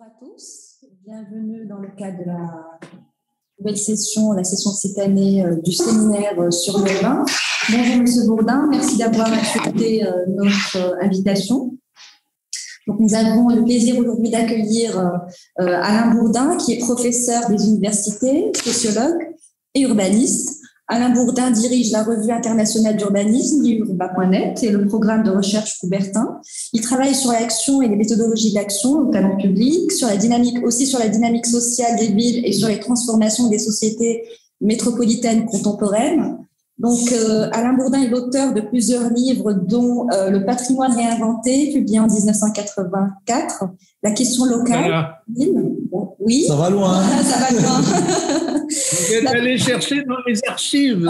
Bonjour à tous, bienvenue dans le cadre de la nouvelle session, la session de cette année du séminaire sur le vin. Bonjour Monsieur Bourdin, merci d'avoir accepté notre invitation. Donc, nous avons le plaisir aujourd'hui d'accueillir Alain Bourdin, qui est professeur des universités, sociologue et urbaniste. Alain Bourdin dirige la revue internationale d'urbanisme, l'urba.net, et le programme de recherche Coubertin. Il travaille sur l'action et les méthodologies d'action, notamment publiques, sur la dynamique sociale des villes et sur les transformations des sociétés métropolitaines contemporaines. Donc, Alain Bourdin est l'auteur de plusieurs livres, dont Le patrimoine réinventé, publié en 1984, La question locale. Voilà. Bon, oui. Ça va loin. Ça va loin. Vous êtes allé chercher dans les archives.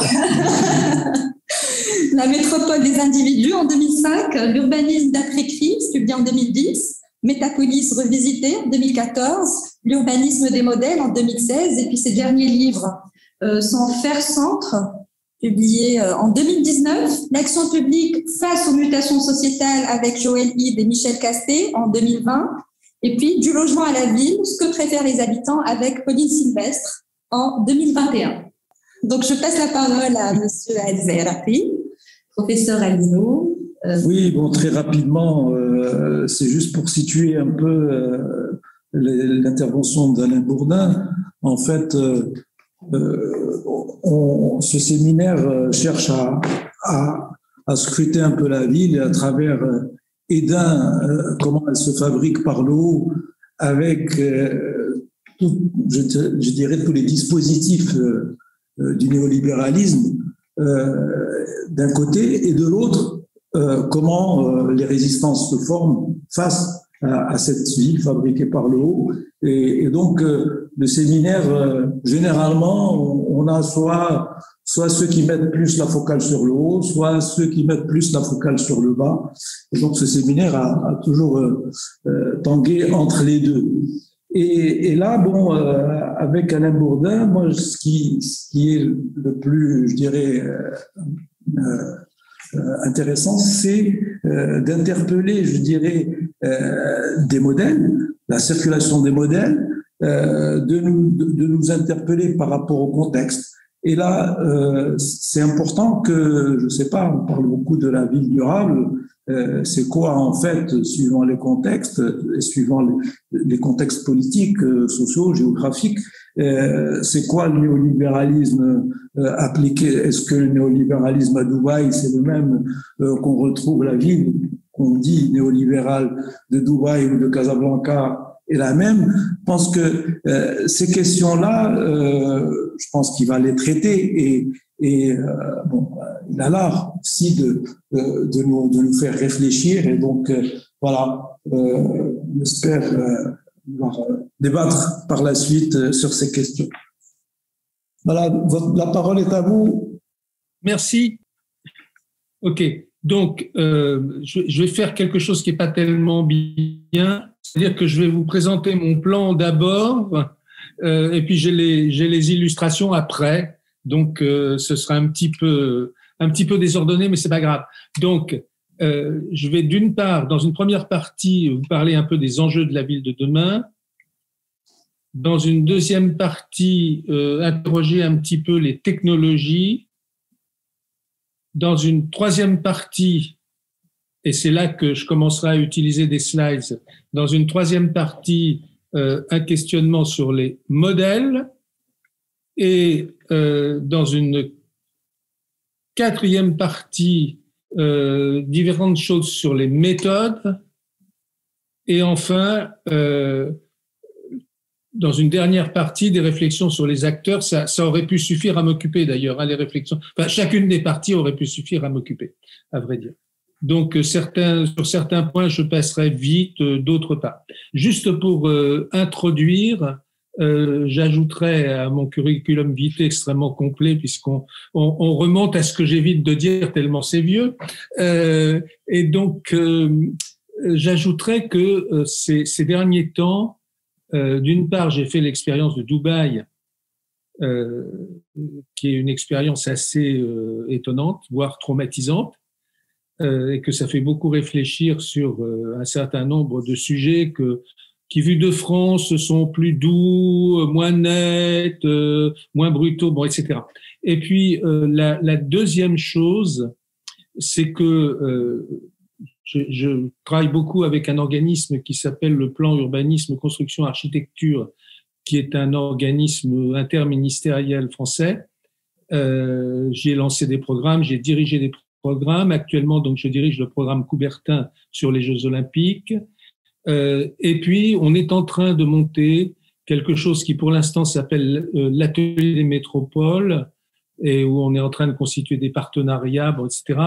La métropole des individus en 2005, L'urbanisme d'après-crise, publié en 2010, Métapolis revisité en 2014, L'urbanisme des modèles en 2016, et puis ces derniers livres, Sans faire centre, publié en 2019, L'action publique face aux mutations sociétales avec Joël Hide et Michel Castet en 2020, et puis Du logement à la ville, ce que préfèrent les habitants avec Pauline Sylvestre en 2021. Donc, je passe la parole à Monsieur El-Zahraoui, professeur à l'INO. Oui, bon, très rapidement, c'est juste pour situer un peu l'intervention d'Alain Bourdin. En fait, ce séminaire cherche à scruter un peu la ville à travers Édin, comment elle se fabrique par le haut, avec, je dirais, tous les dispositifs du néolibéralisme d'un côté, et de l'autre, comment les résistances se forment face à cette ville fabriquée par le haut. Et donc, le séminaire, généralement, on a soit ceux qui mettent plus la focale sur le haut, soit ceux qui mettent plus la focale sur le bas. Et donc, ce séminaire a toujours tangué entre les deux. Et là, bon, avec Alain Bourdin, moi, ce qui est le plus, je dirais, intéressant, c'est d'interpeller, je dirais, des modèles, la circulation des modèles, de nous interpeller par rapport au contexte. Et là, c'est important que, je sais pas, on parle beaucoup de la ville durable. C'est quoi, en fait, suivant les contextes, et suivant les contextes politiques, sociaux, géographiques, c'est quoi le néolibéralisme appliqué? Est-ce que le néolibéralisme à Dubaï, c'est le même qu'on retrouve la ville qu'on dit néolibérale de Dubaï ou de Casablanca est la même? Je pense que ces questions-là, je pense qu'il va les traiter, et bon, il a l'art aussi de nous faire réfléchir, et donc voilà, on espère pouvoir débattre par la suite sur ces questions. Voilà, la parole est à vous. Merci. Ok, donc je vais faire quelque chose qui n'est pas tellement bien, c'est-à-dire que je vais vous présenter mon plan d'abord, et puis j'ai les illustrations après. Donc, ce sera un petit peu désordonné, mais c'est pas grave. Donc, je vais d'une part, dans une première partie, vous parler un peu des enjeux de la ville de demain. Dans une deuxième partie, interroger un petit peu les technologies. Dans une troisième partie, et c'est là que je commencerai à utiliser des slides, dans une troisième partie, un questionnement sur les modèles. Et dans une quatrième partie, différentes choses sur les méthodes. Et enfin, dans une dernière partie, des réflexions sur les acteurs. Ça aurait pu suffire à m'occuper d'ailleurs, hein, les réflexions. Enfin, chacune des parties aurait pu suffire à m'occuper, à vrai dire. Donc, sur certains points, je passerai vite, d'autres pas. Juste pour introduire, j'ajouterai à mon curriculum vitae extrêmement complet, puisqu'on remonte à ce que j'évite de dire tellement c'est vieux. Et donc, j'ajouterai que ces derniers temps, d'une part, j'ai fait l'expérience de Dubaï, qui est une expérience assez étonnante, voire traumatisante, et que ça fait beaucoup réfléchir sur un certain nombre de sujets que qui, vus de France, sont plus doux, moins nets, moins brutaux, bon, etc. Et puis, la deuxième chose, c'est que je travaille beaucoup avec un organisme qui s'appelle le Plan Urbanisme, Construction, Architecture, qui est un organisme interministériel français. J'ai lancé des programmes, j'ai dirigé des programmes. Actuellement, donc, je dirige le programme Coubertin sur les Jeux Olympiques. Et puis, on est en train de monter quelque chose qui, pour l'instant, s'appelle l'Atelier des métropoles, et où on est en train de constituer des partenariats, bon, etc.,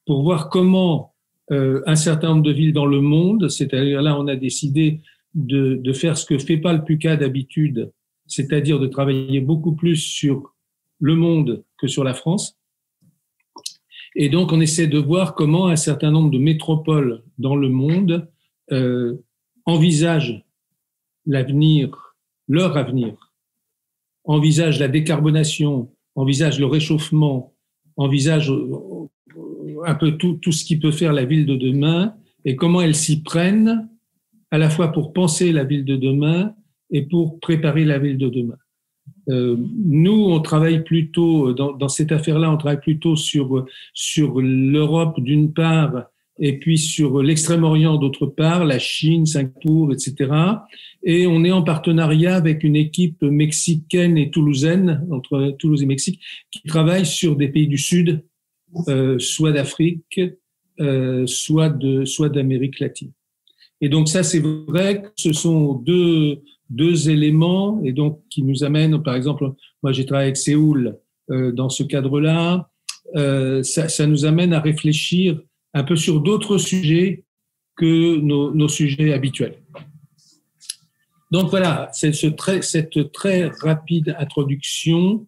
pour voir comment un certain nombre de villes dans le monde, c'est-à-dire là, on a décidé de faire ce que fait pas le PUCA d'habitude, c'est-à-dire de travailler beaucoup plus sur le monde que sur la France. Et donc, on essaie de voir comment un certain nombre de métropoles dans le monde envisagent l'avenir, leur avenir, envisagent la décarbonation, envisagent le réchauffement, envisagent un peu tout ce qui peut faire la ville de demain et comment elles s'y prennent à la fois pour penser la ville de demain et pour préparer la ville de demain. Nous, on travaille plutôt, dans cette affaire-là, on travaille plutôt sur l'Europe d'une part et puis sur l'Extrême-Orient d'autre part, la Chine, Singapour, etc. Et on est en partenariat avec une équipe mexicaine et toulousaine, entre Toulouse et Mexique, qui travaille sur des pays du Sud, soit d'Afrique, soit d'Amérique latine. Et donc ça, c'est vrai que ce sont deux éléments et donc qui nous amènent, par exemple, moi j'ai travaillé avec Séoul dans ce cadre-là, ça nous amène à réfléchir un peu sur d'autres sujets que nos sujets habituels. Donc voilà, c'est cette très rapide introduction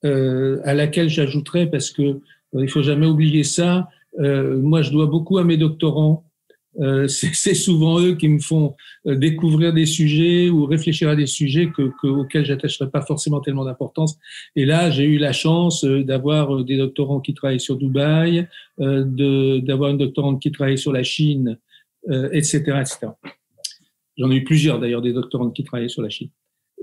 à laquelle j'ajouterai, parce que il faut jamais oublier ça, moi je dois beaucoup à mes doctorants. C'est souvent eux qui me font découvrir des sujets ou réfléchir à des sujets auxquels j'attacherais pas forcément tellement d'importance. Et là, j'ai eu la chance d'avoir des doctorants qui travaillent sur Dubaï, d'avoir une doctorante qui travaille sur la Chine, etc., etc. J'en ai eu plusieurs d'ailleurs, des doctorantes qui travaillaient sur la Chine.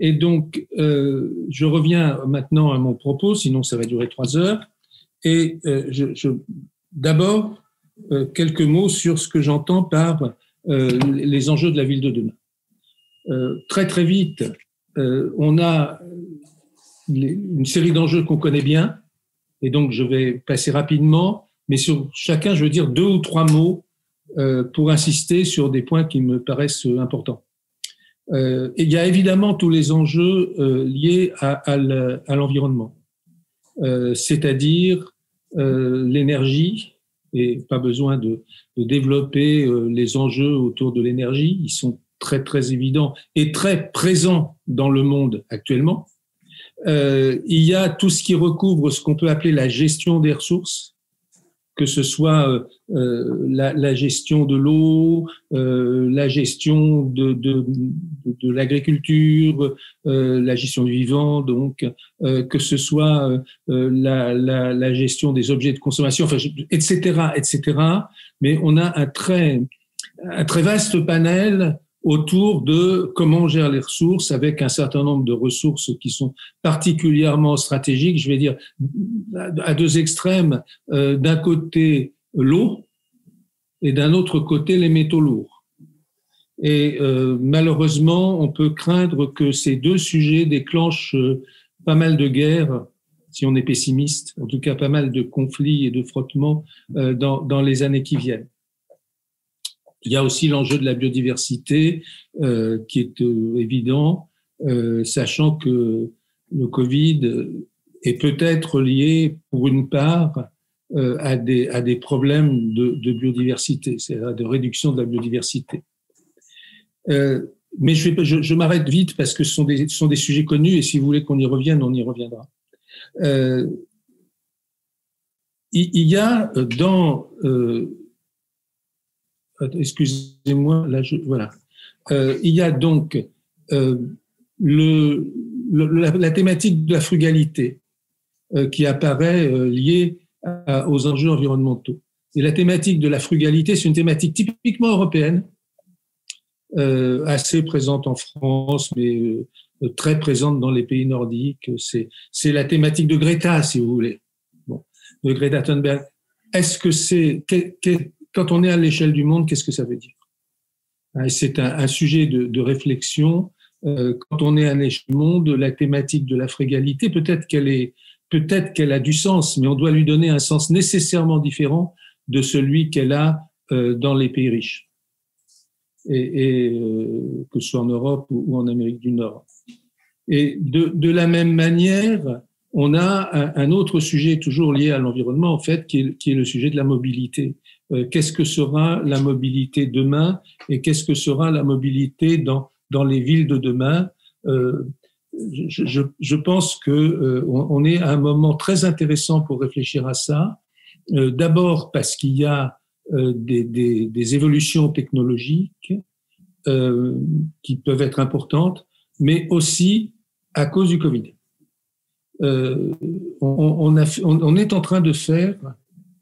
Et donc, je reviens maintenant à mon propos, sinon ça va durer 3 heures. Et d'abord, quelques mots sur ce que j'entends par les enjeux de la ville de demain. Très très vite, on a une série d'enjeux qu'on connaît bien, et donc je vais passer rapidement, mais sur chacun, je veux dire 2 ou 3 mots pour insister sur des points qui me paraissent importants. Et il y a évidemment tous les enjeux liés à l'environnement, c'est-à-dire l'énergie. Et pas besoin de développer les enjeux autour de l'énergie. Ils sont très, très évidents et très présents dans le monde actuellement. Il y a tout ce qui recouvre ce qu'on peut appeler la gestion des ressources, que ce soit la gestion de l'eau, la gestion de l'agriculture, la gestion du vivant, donc que ce soit la gestion des objets de consommation, enfin, etc., etc. Mais on a un très vaste panel autour de comment on gère les ressources, avec un certain nombre de ressources qui sont particulièrement stratégiques. Je vais dire à 2 extrêmes, d'un côté l'eau et d'un autre côté les métaux lourds. Et malheureusement, on peut craindre que ces 2 sujets déclenchent pas mal de guerres, si on est pessimiste, en tout cas pas mal de conflits et de frottements dans les années qui viennent. Il y a aussi l'enjeu de la biodiversité qui est évident, sachant que le Covid est peut-être lié pour une part à des problèmes de biodiversité, c'est-à-dire de réduction de la biodiversité. Mais je m'arrête vite parce que ce sont des sujets connus et si vous voulez qu'on y revienne, on y reviendra. Il y a dans... excusez-moi, là, voilà. Il y a donc la thématique de la frugalité qui apparaît liée aux enjeux environnementaux. Et la thématique de la frugalité, c'est une thématique typiquement européenne assez présente en France, mais très présente dans les pays nordiques. C'est la thématique de Greta, si vous voulez, bon, de Greta Thunberg. Est-ce que quand on est à l'échelle du monde, qu'est-ce que ça veut dire? C'est un sujet de réflexion. Quand on est à l'échelle du monde, la thématique de la frugalité, peut-être qu'elle a du sens, mais on doit lui donner un sens nécessairement différent de celui qu'elle a dans les pays riches, et que ce soit en Europe ou en Amérique du Nord. Et de la même manière, on a un autre sujet toujours lié à l'environnement, en fait, qui est le sujet de la mobilité. Qu'est-ce que sera la mobilité demain et qu'est-ce que sera la mobilité dans les villes de demain? Je pense que on est à un moment très intéressant pour réfléchir à ça. D'abord parce qu'il y a des évolutions technologiques qui peuvent être importantes, mais aussi à cause du Covid. On est en train de faire,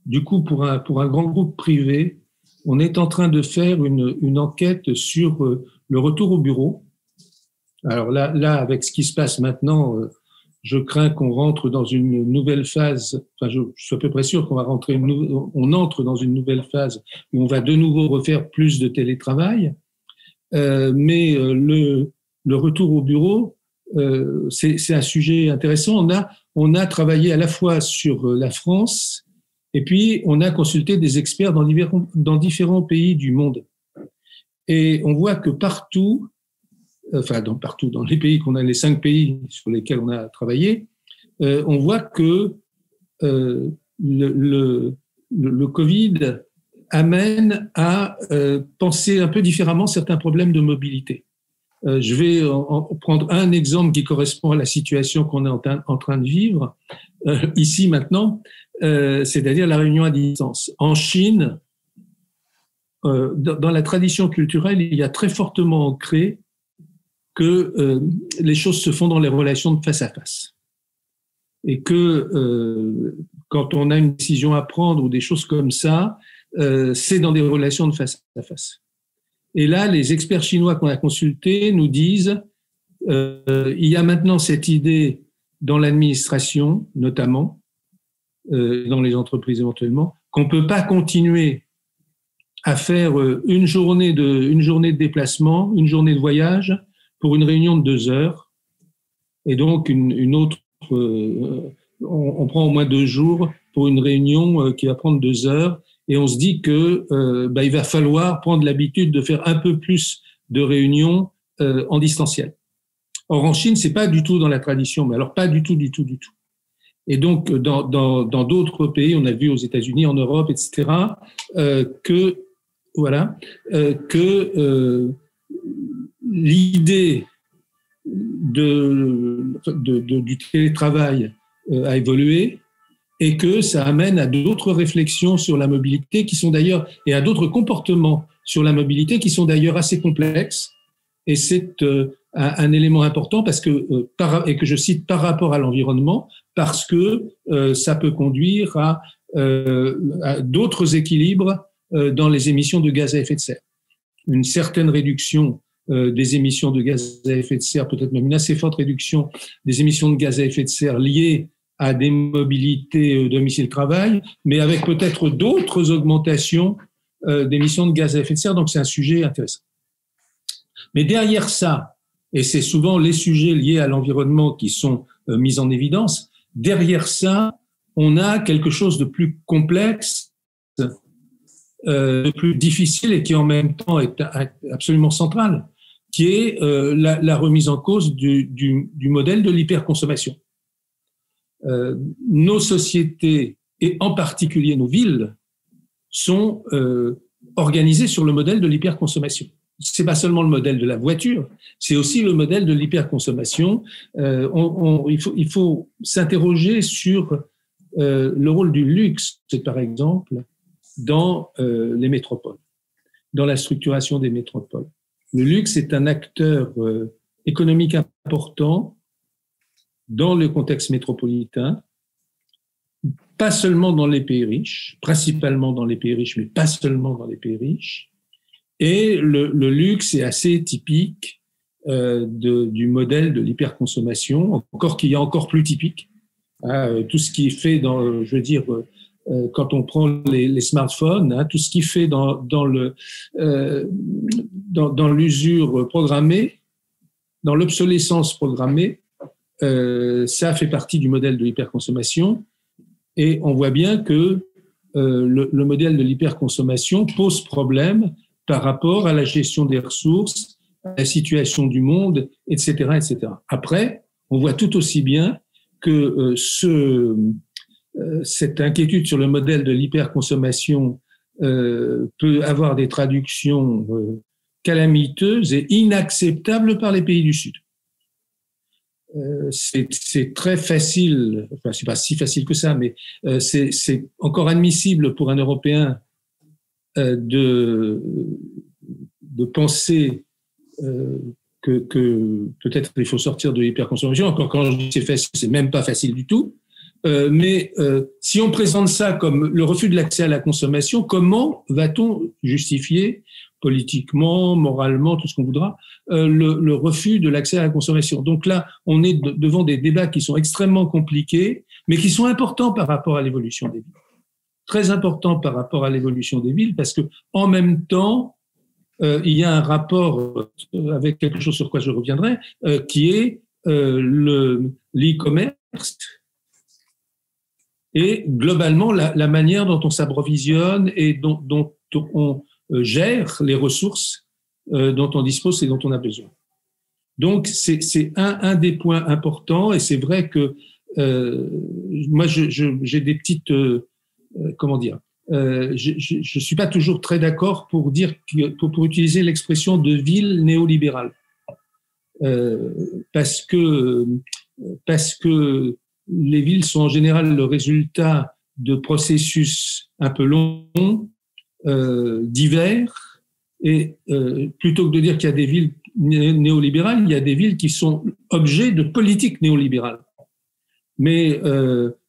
du coup, pour un grand groupe privé, on est en train de faire une enquête sur le retour au bureau. Alors là, avec ce qui se passe maintenant, je crains qu'on rentre dans une nouvelle phase. Enfin, je suis à peu près sûr qu'on va on entre dans une nouvelle phase où on va de nouveau refaire plus de télétravail. Mais le retour au bureau, c'est un sujet intéressant. On a travaillé à la fois sur la France et puis on a consulté des experts dans différents pays du monde. Et on voit que partout, dans les pays les 5 pays sur lesquels on a travaillé, on voit que le Covid amène à penser un peu différemment certains problèmes de mobilité. Je vais en prendre un exemple qui correspond à la situation qu'on est en train de vivre ici maintenant, c'est-à-dire la réunion à distance. En Chine, dans la tradition culturelle, il y a très fortement ancré que les choses se font dans les relations de face à face. Et que quand on a une décision à prendre ou des choses comme ça, c'est dans des relations de face à face. Et là, les experts chinois qu'on a consultés nous disent il y a maintenant cette idée dans l'administration, notamment, dans les entreprises éventuellement, qu'on ne peut pas continuer à faire une journée de déplacement, une journée de voyage pour une réunion de 2 heures. Et donc, une autre, on prend au moins 2 jours pour une réunion qui va prendre 2 heures. Et on se dit que il va falloir prendre l'habitude de faire un peu plus de réunions en distanciel. Or, en Chine, c'est pas du tout dans la tradition, mais alors pas du tout. Et donc, dans d'autres pays, on a vu aux États-Unis, en Europe, etc., que l'idée du télétravail a évolué, et que ça amène à d'autres réflexions sur la mobilité qui sont d'ailleurs, et à d'autres comportements sur la mobilité qui sont d'ailleurs assez complexes. Et c'est un élément important parce que, et que je cite par rapport à l'environnement, parce que ça peut conduire à d'autres équilibres dans les émissions de gaz à effet de serre. Une certaine réduction des émissions de gaz à effet de serre, peut-être même une assez forte réduction des émissions de gaz à effet de serre liées à des mobilités domicile-travail, mais avec peut-être d'autres augmentations d'émissions de gaz à effet de serre. Donc, c'est un sujet intéressant. Mais derrière ça, et c'est souvent les sujets liés à l'environnement qui sont mis en évidence, derrière ça, on a quelque chose de plus complexe, de plus difficile et qui en même temps est absolument central, qui est la remise en cause du modèle de l'hyperconsommation. Nos sociétés, et en particulier nos villes, sont organisées sur le modèle de l'hyperconsommation. C'est pas seulement le modèle de la voiture, c'est aussi le modèle de l'hyperconsommation. Il faut s'interroger sur le rôle du luxe, par exemple, dans les métropoles, dans la structuration des métropoles. Le luxe est un acteur économique important dans le contexte métropolitain, pas seulement dans les pays riches, principalement dans les pays riches, mais pas seulement dans les pays riches, Et le luxe est assez typique du modèle de l'hyperconsommation, qui est encore plus typique. Tout ce qui est fait dans, je veux dire, quand on prend les smartphones, tout ce qui est fait dans l'usure programmée, dans l'obsolescence programmée, ça fait partie du modèle de l'hyperconsommation. Et on voit bien que le modèle de l'hyperconsommation pose problème par rapport à la gestion des ressources, à la situation du monde, etc., etc. Après, on voit tout aussi bien que cette inquiétude sur le modèle de l'hyperconsommation peut avoir des traductions calamiteuses et inacceptables par les pays du Sud. C'est très facile, enfin c'est pas si facile que ça, mais c'est encore admissible pour un Européen de penser que peut-être il faut sortir de l'hyperconsommation. Encore quand je dis c'est facile, c'est même pas facile du tout. Mais si on présente ça comme le refus de l'accès à la consommation, comment va-t-on justifier politiquement, moralement, tout ce qu'on voudra, le refus de l'accès à la consommation? Donc là, on est devant des débats qui sont extrêmement compliqués, mais qui sont importants par rapport à l'évolution des villes. Très importants par rapport à l'évolution des villes, parce que en même temps, il y a un rapport avec quelque chose sur quoi je reviendrai, qui est l'e-commerce et globalement la manière dont on s'approvisionne et dont on gère les ressources dont on dispose et dont on a besoin. Donc, c'est un des points importants, et c'est vrai que moi, j'ai des petites... comment dire, je suis pas toujours très d'accord pour dire pour utiliser l'expression de ville néolibérale, parce que les villes sont en général le résultat de processus un peu longs, divers, et plutôt que de dire qu'il y a des villes néolibérales, il y a des villes qui sont objets de politiques néolibérales. Mais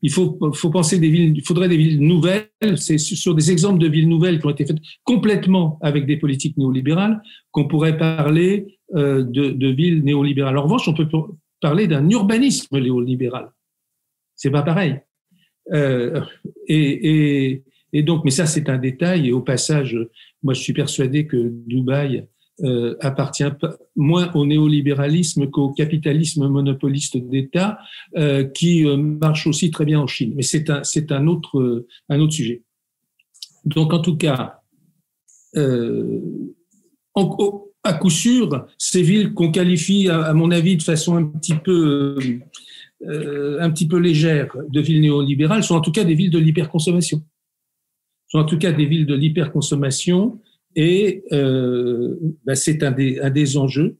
il faut penser il faudrait des villes nouvelles. C'est sur des exemples de villes nouvelles qui ont été faites complètement avec des politiques néolibérales qu'on pourrait parler de villes néolibérales. En revanche, on peut parler d'un urbanisme néolibéral. C'est pas pareil. Et donc, mais ça, c'est un détail. Et au passage, moi, je suis persuadé que Dubaï appartient moins au néolibéralisme qu'au capitalisme monopoliste d'État qui marche aussi très bien en Chine. Mais c'est un autre sujet. Donc, en tout cas, à coup sûr, ces villes qu'on qualifie, à mon avis, de façon un petit peu légère de villes néolibérales sont en tout cas des villes de l'hyperconsommation. Sont en tout cas des villes de l'hyperconsommation. Et c'est un des enjeux.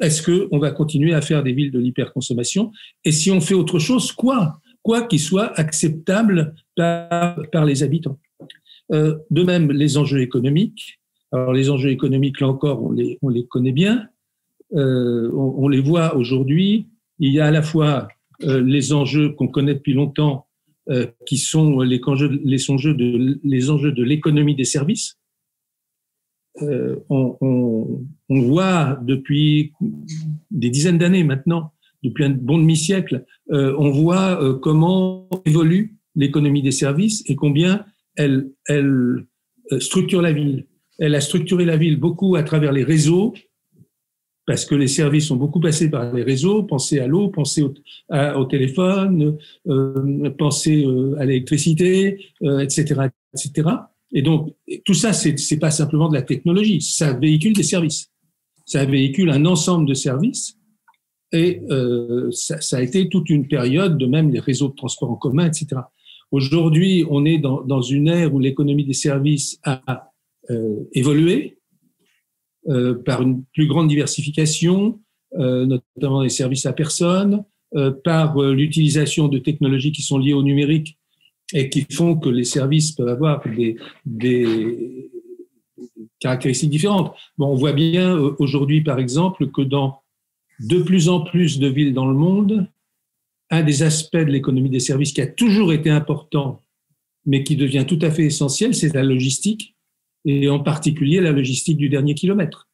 Est-ce qu'on va continuer à faire des villes de l'hyperconsommation? Et si on fait autre chose, quoi qui soit acceptable par les habitants. De même, les enjeux économiques. Alors, les enjeux économiques, là encore, on les connaît bien. On les voit aujourd'hui. Il y a à la fois les enjeux qu'on connaît depuis longtemps, qui sont les enjeux de l'économie des services. On voit depuis des dizaines d'années maintenant, depuis un bon demi-siècle, on voit comment évolue l'économie des services et combien elle structure la ville. Elle a structuré la ville beaucoup à travers les réseaux, parce que les services sont beaucoup passés par les réseaux. Pensez à l'eau, pensez au téléphone, pensez à l'électricité, etc., etc. Et donc, tout ça, c'est pas simplement de la technologie, ça véhicule des services. Ça véhicule un ensemble de services. Et ça a été toute une période, de même les réseaux de transport en commun, etc. Aujourd'hui, on est dans une ère où l'économie des services a évolué, par une plus grande diversification, notamment des services à personne, par l'utilisation de technologies qui sont liées au numérique et qui font que les services peuvent avoir des caractéristiques différentes. Bon, on voit bien aujourd'hui, par exemple, que dans de plus en plus de villes dans le monde, un des aspects de l'économie des services qui a toujours été important, mais qui devient tout à fait essentiel, c'est la logistique. et en particulier la logistique du dernier kilomètre.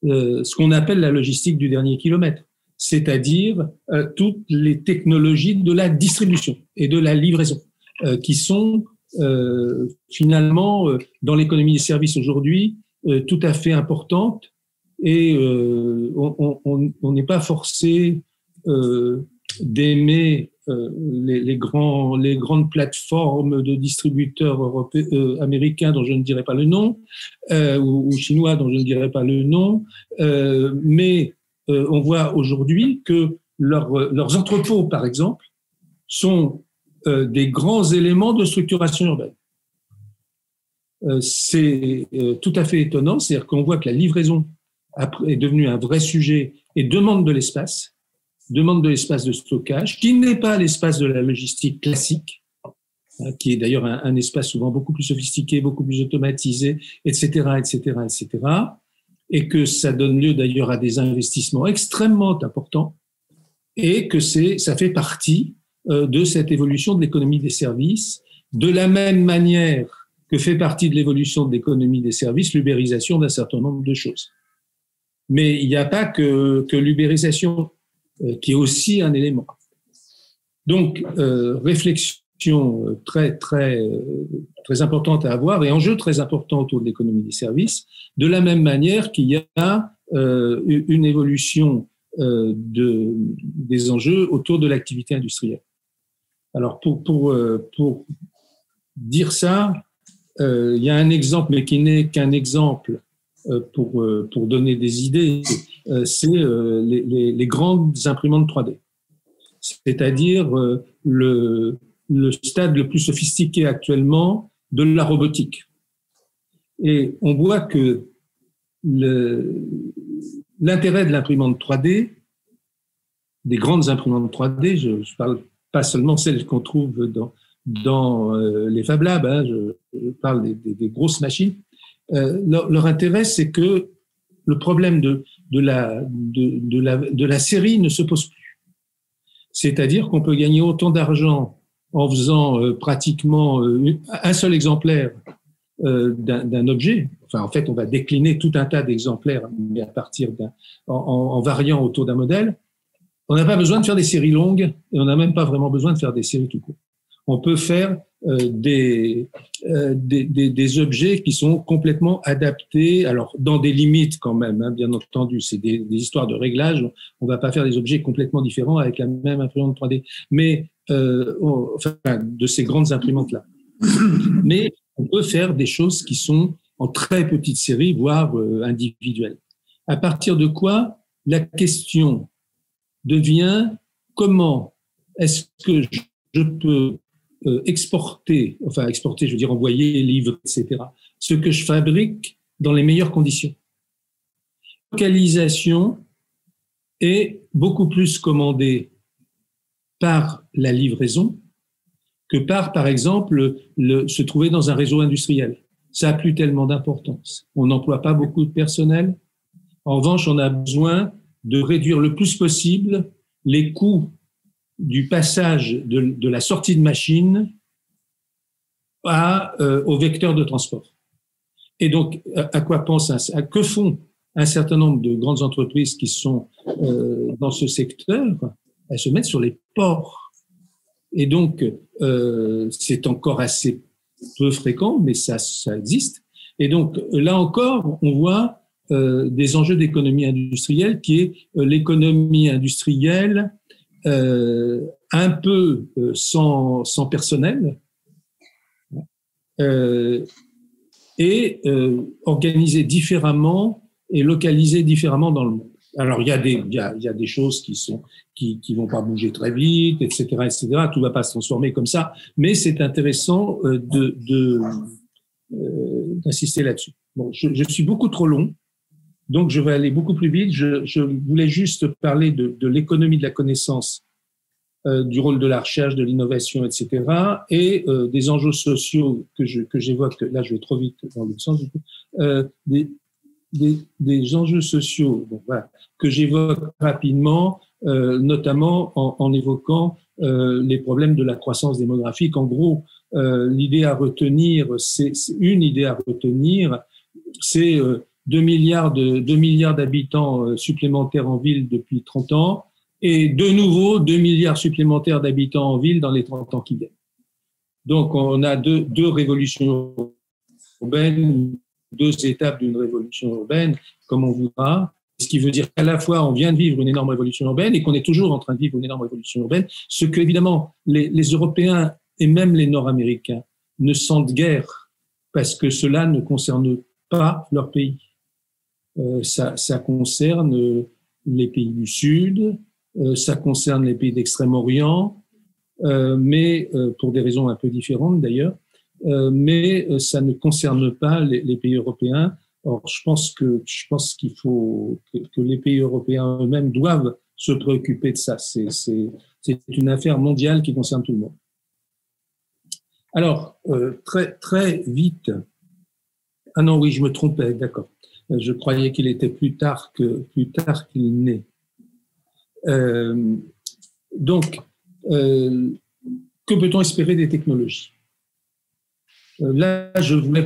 Ce qu'on appelle la logistique du dernier kilomètre, c'est-à-dire toutes les technologies de la distribution et de la livraison, qui sont finalement, dans l'économie des services aujourd'hui, tout à fait importantes, et on n'est pas forcé d'aimer les grandes plateformes de distributeurs américains dont je ne dirai pas le nom, ou chinois dont je ne dirai pas le nom, mais on voit aujourd'hui que leurs entrepôts, par exemple, sont des grands éléments de structuration urbaine. C'est tout à fait étonnant, c'est-à-dire qu'on voit que la livraison est devenue un vrai sujet et demande de l'espace de stockage, qui n'est pas l'espace de la logistique classique, qui est d'ailleurs un espace souvent beaucoup plus sophistiqué, beaucoup plus automatisé, etc., etc., etc., et que ça donne lieu d'ailleurs à des investissements extrêmement importants, et que ça fait partie de cette évolution de l'économie des services, de la même manière que fait partie de l'évolution de l'économie des services l'ubérisation d'un certain nombre de choses. Mais il n'y a pas que l'ubérisation qui est aussi un élément. Donc, réflexion très, très, très importante à avoir et enjeu très important autour de l'économie des services, de la même manière qu'il y a une évolution des enjeux autour de l'activité industrielle. Alors, pour dire ça, il y a un exemple, mais qui n'est qu'un exemple pour donner des idées, c'est les grandes imprimantes 3D. C'est-à-dire le stade le plus sophistiqué actuellement de la robotique. Et on voit que l'intérêt de l'imprimante 3D, des grandes imprimantes 3D, je parle pas seulement celles qu'on trouve dans les Fab Labs, hein, je parle des grosses machines. Leur intérêt, c'est que le problème de la série ne se pose plus. C'est-à-dire qu'on peut gagner autant d'argent en faisant pratiquement un seul exemplaire d'un objet. Enfin, en fait, on va décliner tout un tas d'exemplaires, mais à partir en variant autour d'un modèle. On n'a pas besoin de faire des séries longues et on n'a même pas vraiment besoin de faire des séries tout court. On peut faire des objets qui sont complètement adaptés, alors dans des limites quand même, hein, bien entendu, c'est des histoires de réglage, on va pas faire des objets complètement différents avec la même imprimante 3D, mais enfin, de ces grandes imprimantes-là. Mais on peut faire des choses qui sont en très petite série, voire individuelles. À partir de quoi la question devient comment est-ce que je peux exporter, je veux dire envoyer, livrer, etc., ce que je fabrique dans les meilleures conditions. La localisation est beaucoup plus commandée par la livraison que par exemple, se trouver dans un réseau industriel. Ça n'a plus tellement d'importance. On n'emploie pas beaucoup de personnel. En revanche, on a besoin de réduire le plus possible les coûts du passage de la sortie de machine au vecteur de transport. Et donc, que font un certain nombre de grandes entreprises qui sont dans ce secteur? Elles se mettent sur les ports. Et donc, c'est encore assez peu fréquent, mais ça existe. Et donc, là encore, on voit des enjeux d'économie industrielle qui est l'économie industrielle un peu sans personnel et organisée différemment et localisée différemment dans le monde. Alors il y a des choses qui vont pas bouger très vite, etc., etc. Tout va pas se transformer comme ça, mais c'est intéressant d'insister là-dessus. Bon, je suis beaucoup trop long. Donc, je vais aller beaucoup plus vite. Je voulais juste parler de l'économie de la connaissance, du rôle de la recherche, de l'innovation, etc., et des enjeux sociaux que j'évoque. Là, je vais trop vite dans le sens. Des enjeux sociaux, bon, voilà, que j'évoque rapidement, notamment en évoquant les problèmes de la croissance démographique. En gros, l'idée à retenir, c'est une idée à retenir, c'est 2 milliards d'habitants supplémentaires en ville depuis 30 ans et de nouveau 2 milliards supplémentaires d'habitants en ville dans les 30 ans qui viennent. Donc, on a deux révolutions urbaines, 2 étapes d'une révolution urbaine, comme on voudra. Ce qui veut dire qu'à la fois, on vient de vivre une énorme révolution urbaine et qu'on est toujours en train de vivre une énorme révolution urbaine, ce que, évidemment, les Européens et même les Nord-Américains ne sentent guère parce que cela ne concerne pas leur pays. Ça concerne les pays du Sud, ça concerne les pays d'Extrême-Orient, mais pour des raisons un peu différentes d'ailleurs, mais ça ne concerne pas les pays européens. Or, je pense qu'il faut que les pays européens eux-mêmes doivent se préoccuper de ça. C'est une affaire mondiale qui concerne tout le monde. Alors, très vite. Ah non, oui, je me trompais, d'accord. Je croyais qu'il était plus tard qu'il n'est. Donc, que peut-on espérer des technologies? Là,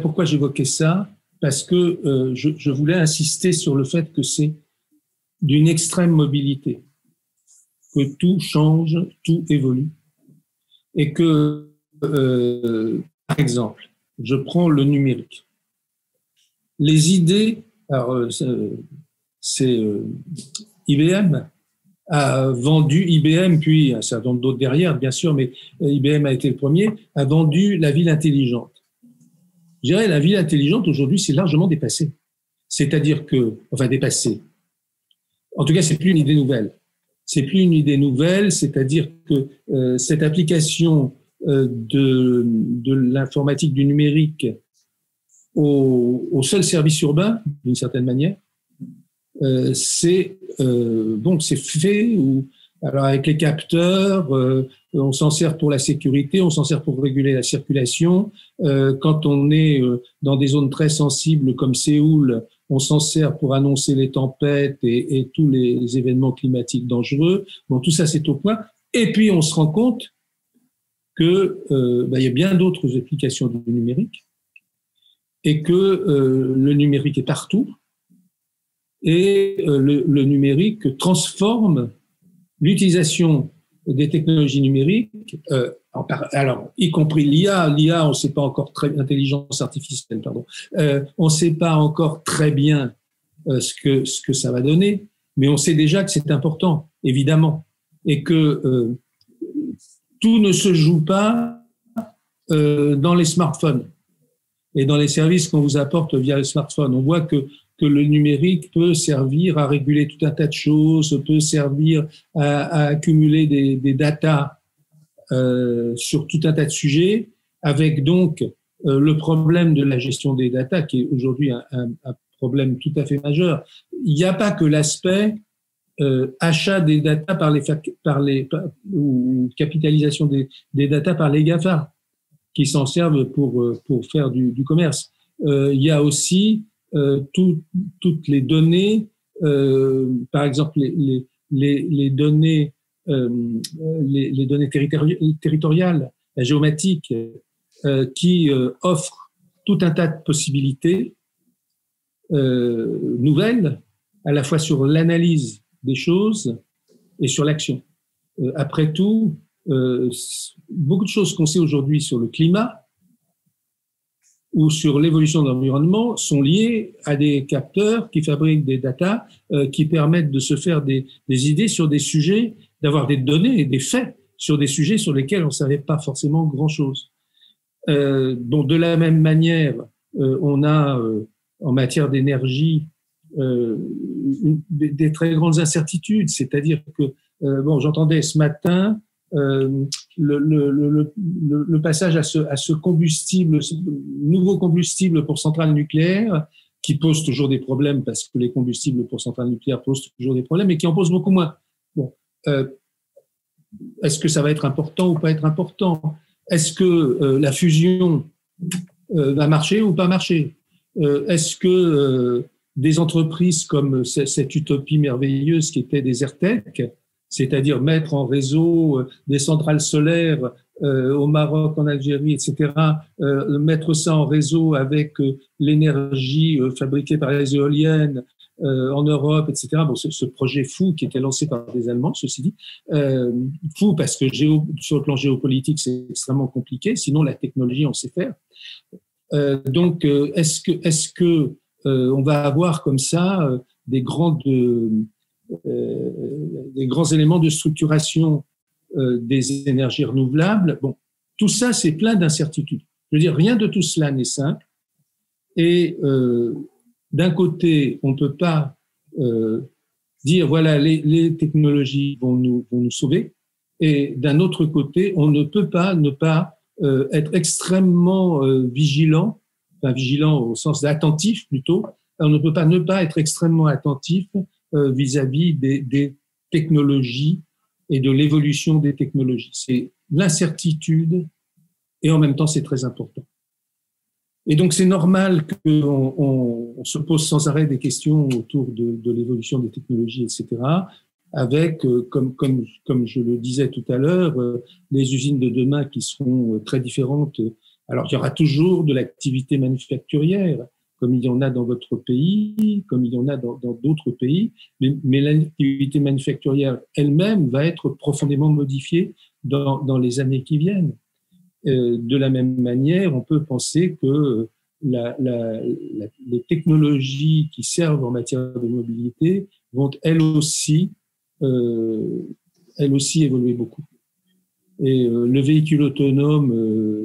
pourquoi j'évoquais ça? Parce que je voulais insister sur le fait que c'est d'une extrême mobilité, que tout change, tout évolue, et que, par exemple, je prends le numérique. Les idées, alors c'est IBM a vendu, IBM, puis un certain nombre d'autres derrière, bien sûr, mais IBM a été le premier, a vendu la ville intelligente. Je dirais, la ville intelligente, aujourd'hui, c'est largement dépassé. C'est-à-dire dépassé. En tout cas, c'est plus une idée nouvelle. C'est plus une idée nouvelle, c'est-à-dire que cette application de l'informatique, du numérique au seul service urbain, d'une certaine manière, c'est fait alors avec les capteurs, on s'en sert pour la sécurité, on s'en sert pour réguler la circulation. Quand on est dans des zones très sensibles comme Séoul, on s'en sert pour annoncer les tempêtes et tous les événements climatiques dangereux. Bon, tout ça, c'est au point. Et puis, on se rend compte que il y a bien d'autres applications du numérique et que le numérique est partout et le numérique transforme l'utilisation des technologies numériques, alors y compris l'IA, on ne sait pas encore intelligence artificielle, pardon, on ne sait pas encore très bien ce que ça va donner, mais on sait déjà que c'est important, évidemment, et que tout ne se joue pas dans les smartphones et dans les services qu'on vous apporte via le smartphone. On voit que le numérique peut servir à réguler tout un tas de choses, peut servir à accumuler des datas sur tout un tas de sujets, avec donc le problème de la gestion des datas, qui est aujourd'hui un problème tout à fait majeur. Il n'y a pas que l'aspect achat des datas ou capitalisation des datas par les GAFA, qui s'en servent pour faire du commerce. Il y a aussi toutes les données, par exemple les données territoriales, la géomatique, qui offrent tout un tas de possibilités nouvelles, à la fois sur l'analyse des choses et sur l'action. Après tout, beaucoup de choses qu'on sait aujourd'hui sur le climat ou sur l'évolution de l'environnement sont liées à des capteurs qui fabriquent des datas qui permettent de se faire des idées sur des sujets, d'avoir des données et des faits sur des sujets sur lesquels on ne savait pas forcément grand-chose. Donc, de la même manière, on a en matière d'énergie des très grandes incertitudes, c'est-à-dire que, j'entendais ce matin le passage à ce combustible, ce nouveau combustible pour centrales nucléaires, qui pose toujours des problèmes parce que les combustibles pour centrales nucléaires posent toujours des problèmes, mais qui en posent beaucoup moins. Bon, est-ce que ça va être important ou pas être important? Est-ce que la fusion va marcher ou pas marcher? Est-ce que des entreprises comme cette utopie merveilleuse qui était des AirTech, c'est-à-dire mettre en réseau des centrales solaires au Maroc, en Algérie, etc., mettre ça en réseau avec l'énergie fabriquée par les éoliennes en Europe, etc. Bon, ce projet fou qui était lancé par des Allemands, ceci dit, fou parce que sur le plan géopolitique, c'est extrêmement compliqué. Sinon, la technologie, on sait faire. Donc, est-ce que on va avoir comme ça des grands éléments de structuration des énergies renouvelables? Bon, tout ça, c'est plein d'incertitudes. Je veux dire, rien de tout cela n'est simple. Et d'un côté, on ne peut pas dire, voilà, les technologies vont nous sauver. Et d'un autre côté, on ne peut pas ne pas être extrêmement vigilant, enfin vigilant au sens d'attentif plutôt. On ne peut pas ne pas être extrêmement attentif vis-à-vis des technologies et de l'évolution des technologies. C'est l'incertitude et en même temps c'est très important. Et donc c'est normal qu'on se pose sans arrêt des questions autour de l'évolution des technologies, etc. Avec, comme je le disais tout à l'heure, les usines de demain qui seront très différentes. Alors il y aura toujours de l'activité manufacturière, comme il y en a dans votre pays, comme il y en a dans d'autres pays, mais l'activité manufacturière elle-même va être profondément modifiée dans les années qui viennent. De la même manière, on peut penser que les technologies qui servent en matière de mobilité vont elles aussi évoluer beaucoup. Et le véhicule autonome,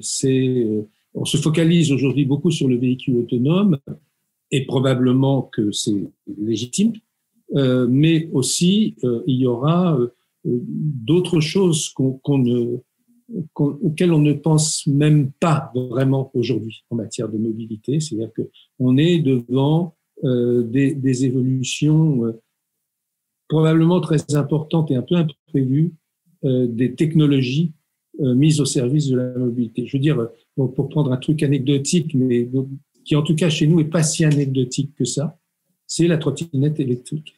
on se focalise aujourd'hui beaucoup sur le véhicule autonome, et probablement que c'est légitime, mais aussi il y aura d'autres choses auxquelles on ne pense même pas vraiment aujourd'hui en matière de mobilité. C'est-à-dire qu'on est devant des évolutions probablement très importantes et un peu imprévues des technologies mises au service de la mobilité. Je veux dire, pour prendre un truc anecdotique, mais qui en tout cas chez nous n'est pas si anecdotique que ça, c'est la trottinette électrique.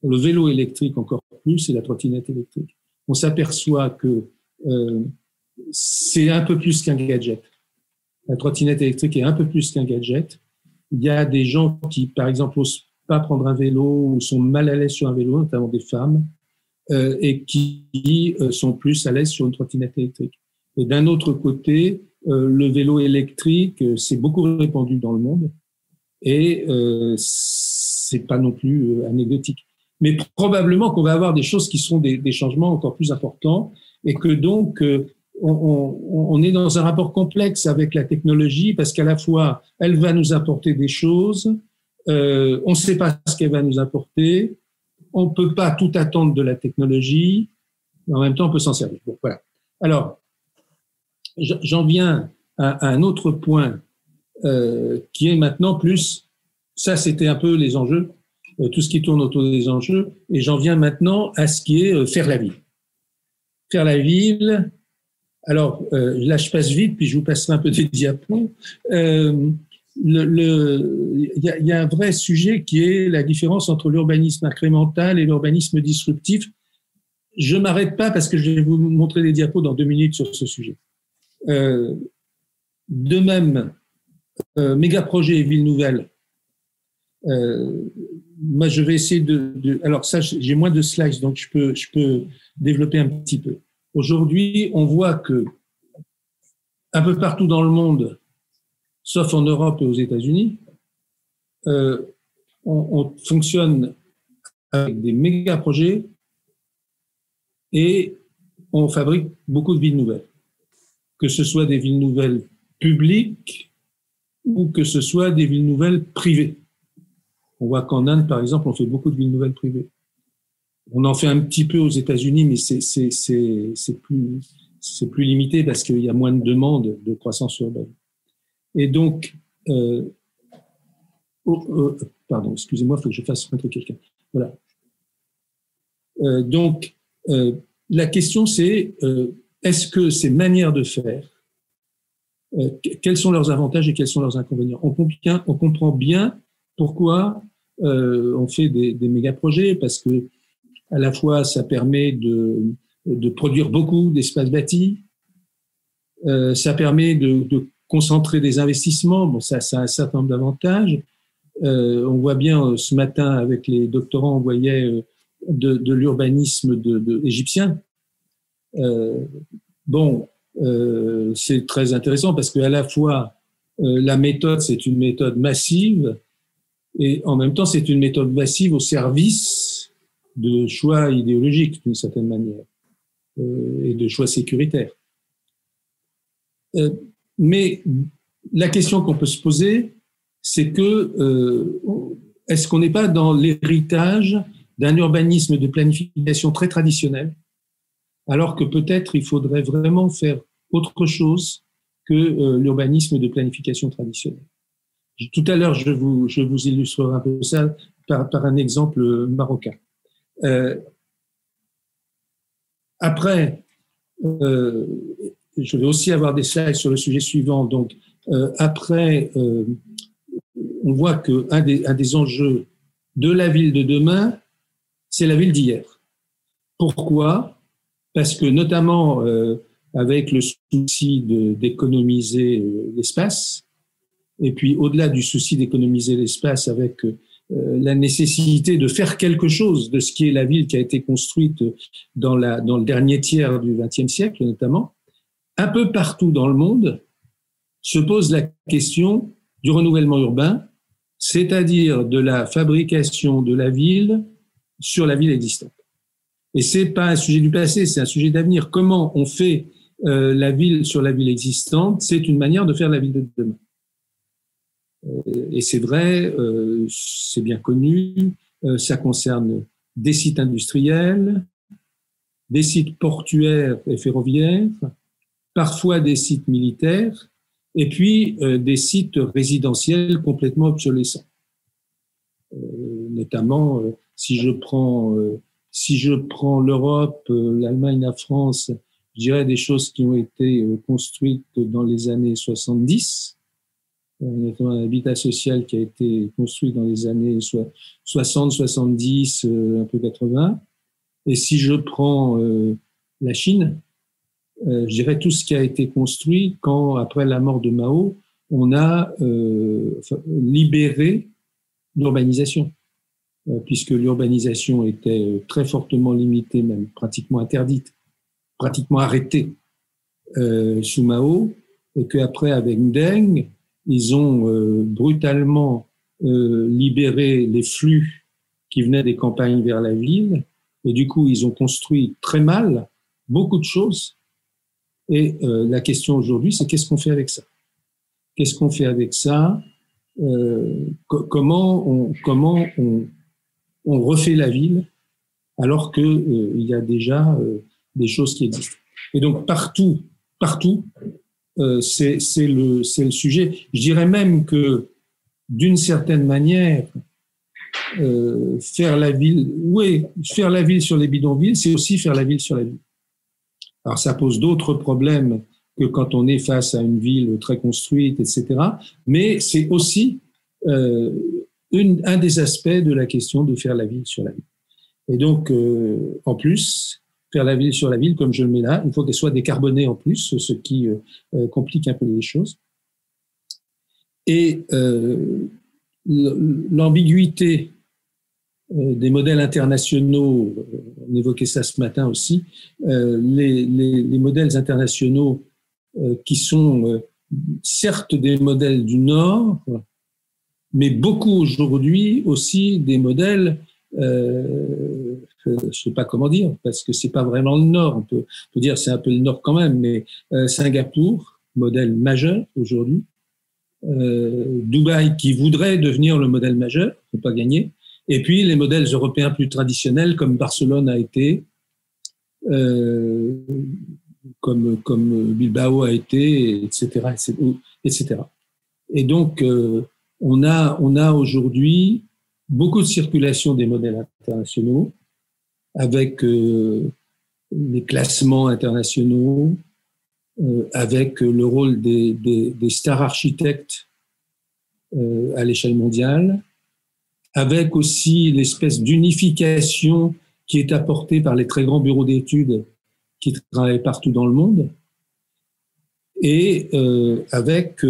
Le vélo électrique encore plus, et la trottinette électrique. On s'aperçoit que c'est un peu plus qu'un gadget. La trottinette électrique est un peu plus qu'un gadget. Il y a des gens qui, par exemple, n'osent pas prendre un vélo ou sont mal à l'aise sur un vélo, notamment des femmes, et qui sont plus à l'aise sur une trottinette électrique. Et d'un autre côté, le vélo électrique, c'est beaucoup répandu dans le monde et c'est pas non plus anecdotique. Mais probablement qu'on va avoir des choses qui seront des changements encore plus importants et que donc on est dans un rapport complexe avec la technologie parce qu'à la fois elle va nous apporter des choses, on ne sait pas ce qu'elle va nous apporter, on ne peut pas tout attendre de la technologie, mais en même temps on peut s'en servir. Bon, voilà. Alors, j'en viens à un autre point qui est maintenant plus, ça c'était un peu les enjeux, tout ce qui tourne autour des enjeux, et j'en viens maintenant à ce qui est faire la ville. Faire la ville, alors là je passe vite, puis je vous passerai un peu des diapos. Il y a un vrai sujet qui est la différence entre l'urbanisme incrémental et l'urbanisme disruptif. Je ne m'arrête pas parce que je vais vous montrer des diapos dans 2 minutes sur ce sujet. De même, méga-projet et ville nouvelle. Moi, je vais essayer alors ça, j'ai moins de slides, donc je peux développer un petit peu. Aujourd'hui, on voit que un peu partout dans le monde, sauf en Europe et aux États-Unis, on fonctionne avec des méga-projets et on fabrique beaucoup de villes nouvelles. Que ce soit des villes nouvelles publiques ou que ce soit des villes nouvelles privées. On voit qu'en Inde, par exemple, on fait beaucoup de villes nouvelles privées. On en fait un petit peu aux États-Unis, mais c'est plus limité parce qu'il y a moins de demandes de croissance urbaine. Et donc, pardon, excusez-moi, il faut que je fasse rentrer quelqu'un. Voilà. Donc, la question c'est est-ce que ces manières de faire, quels sont leurs avantages et quels sont leurs inconvénients? On comprend bien pourquoi on fait des méga-projets, parce que à la fois ça permet de produire beaucoup d'espaces bâtis, Ça permet de concentrer des investissements. Bon, ça a un certain nombre d'avantages. On voit bien ce matin avec les doctorants, on voyait de l'urbanisme égyptien. C'est très intéressant parce qu'à la fois la méthode, c'est une méthode massive et en même temps, c'est une méthode massive au service de choix idéologiques d'une certaine manière et de choix sécuritaires. Mais la question qu'on peut se poser, c'est que est-ce qu'on n'est pas dans l'héritage d'un urbanisme de planification très traditionnel, alors que peut-être il faudrait vraiment faire autre chose que l'urbanisme de planification traditionnelle. Tout à l'heure, je vous illustrerai un peu ça par un exemple marocain. Après, je vais aussi avoir des slides sur le sujet suivant. Donc, après, on voit qu'un des enjeux de la ville de demain, c'est la ville d'hier. Pourquoi ? Parce que notamment avec le souci d'économiser l'espace, et puis au-delà du souci d'économiser l'espace avec la nécessité de faire quelque chose de ce qui est la ville qui a été construite dans le dernier tiers du XXe siècle notamment, un peu partout dans le monde se pose la question du renouvellement urbain, c'est-à-dire de la fabrication de la ville sur la ville existante. Et c'est pas un sujet du passé, c'est un sujet d'avenir. Comment on fait la ville sur la ville existante, c'est une manière de faire la ville de demain. Et c'est vrai, c'est bien connu, ça concerne des sites industriels, des sites portuaires et ferroviaires, parfois des sites militaires, et puis des sites résidentiels complètement obsolescents. Notamment, si je prends l'Europe, l'Allemagne, la France, je dirais des choses qui ont été construites dans les années 70, notamment un habitat social qui a été construit dans les années 60, 70, un peu 80. Et si je prends la Chine, je dirais tout ce qui a été construit quand, après la mort de Mao, on a libéré l'urbanisation, puisque l'urbanisation était très fortement limitée, même pratiquement interdite, pratiquement arrêtée sous Mao, et qu'après, avec Deng, ils ont brutalement libéré les flux qui venaient des campagnes vers la ville, et du coup, ils ont construit très mal beaucoup de choses. Et la question aujourd'hui, c'est qu'est-ce qu'on fait avec ça ? Qu'est-ce qu'on fait avec ça ? Comment on refait la ville alors que il y a déjà des choses qui existent. Et donc partout, c'est le sujet. Je dirais même que d'une certaine manière, faire la ville sur les bidonvilles, c'est aussi faire la ville sur la ville. Alors ça pose d'autres problèmes que quand on est face à une ville très construite, etc. Mais c'est aussi un des aspects de la question de faire la ville sur la ville. Et donc, en plus, faire la ville sur la ville, comme je le mets là, il faut qu'elle soit décarbonée en plus, ce qui complique un peu les choses. Et l'ambiguïté des modèles internationaux, on évoquait ça ce matin aussi, les modèles internationaux qui sont certes des modèles du Nord, mais beaucoup aujourd'hui aussi des modèles, je ne sais pas comment dire, parce que c'est pas vraiment le Nord, on peut dire c'est un peu le Nord quand même, mais Singapour, modèle majeur aujourd'hui, Dubaï qui voudrait devenir le modèle majeur, il ne faut pas gagner, et puis les modèles européens plus traditionnels comme Barcelone a été, comme Bilbao a été, etc. etc. Et donc, on a aujourd'hui beaucoup de circulation des modèles internationaux avec les classements internationaux, avec le rôle des stars architectes à l'échelle mondiale, avec aussi l'espèce d'unification qui est apportée par les très grands bureaux d'études qui travaillent partout dans le monde. et avec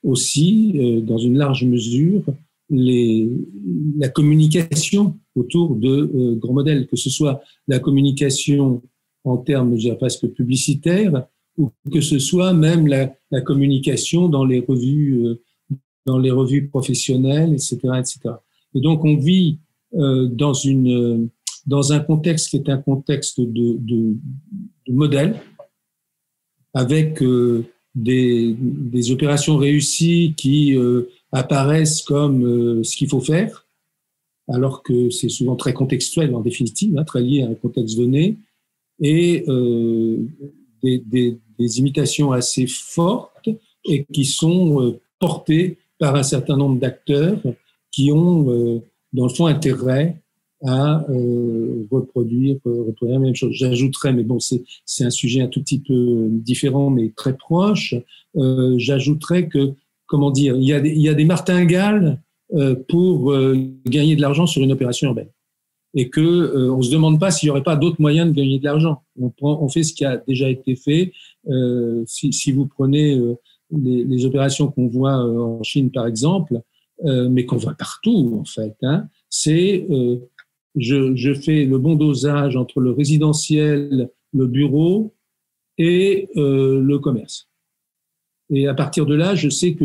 aussi, dans une large mesure, la communication autour de grands modèles, que ce soit la communication en termes, je dirais presque publicitaires, ou que ce soit même la communication dans les revues professionnelles, etc., etc. Et donc, on vit dans un contexte qui est un contexte de modèle, avec des opérations réussies qui apparaissent comme ce qu'il faut faire, alors que c'est souvent très contextuel en définitive, hein, très lié à un contexte donné, et des imitations assez fortes et qui sont portées par un certain nombre d'acteurs qui ont, dans le fond, intérêt à reproduire la même chose. J'ajouterais, mais bon, c'est un sujet un tout petit peu différent, mais très proche. J'ajouterais que, comment dire, il y a des martingales pour gagner de l'argent sur une opération urbaine, et que on se demande pas s'il y aurait pas d'autres moyens de gagner de l'argent. On fait ce qui a déjà été fait. Si vous prenez les opérations qu'on voit en Chine, par exemple, mais qu'on voit partout en fait, hein, c'est je fais le bon dosage entre le résidentiel, le bureau et le commerce. Et à partir de là, je sais que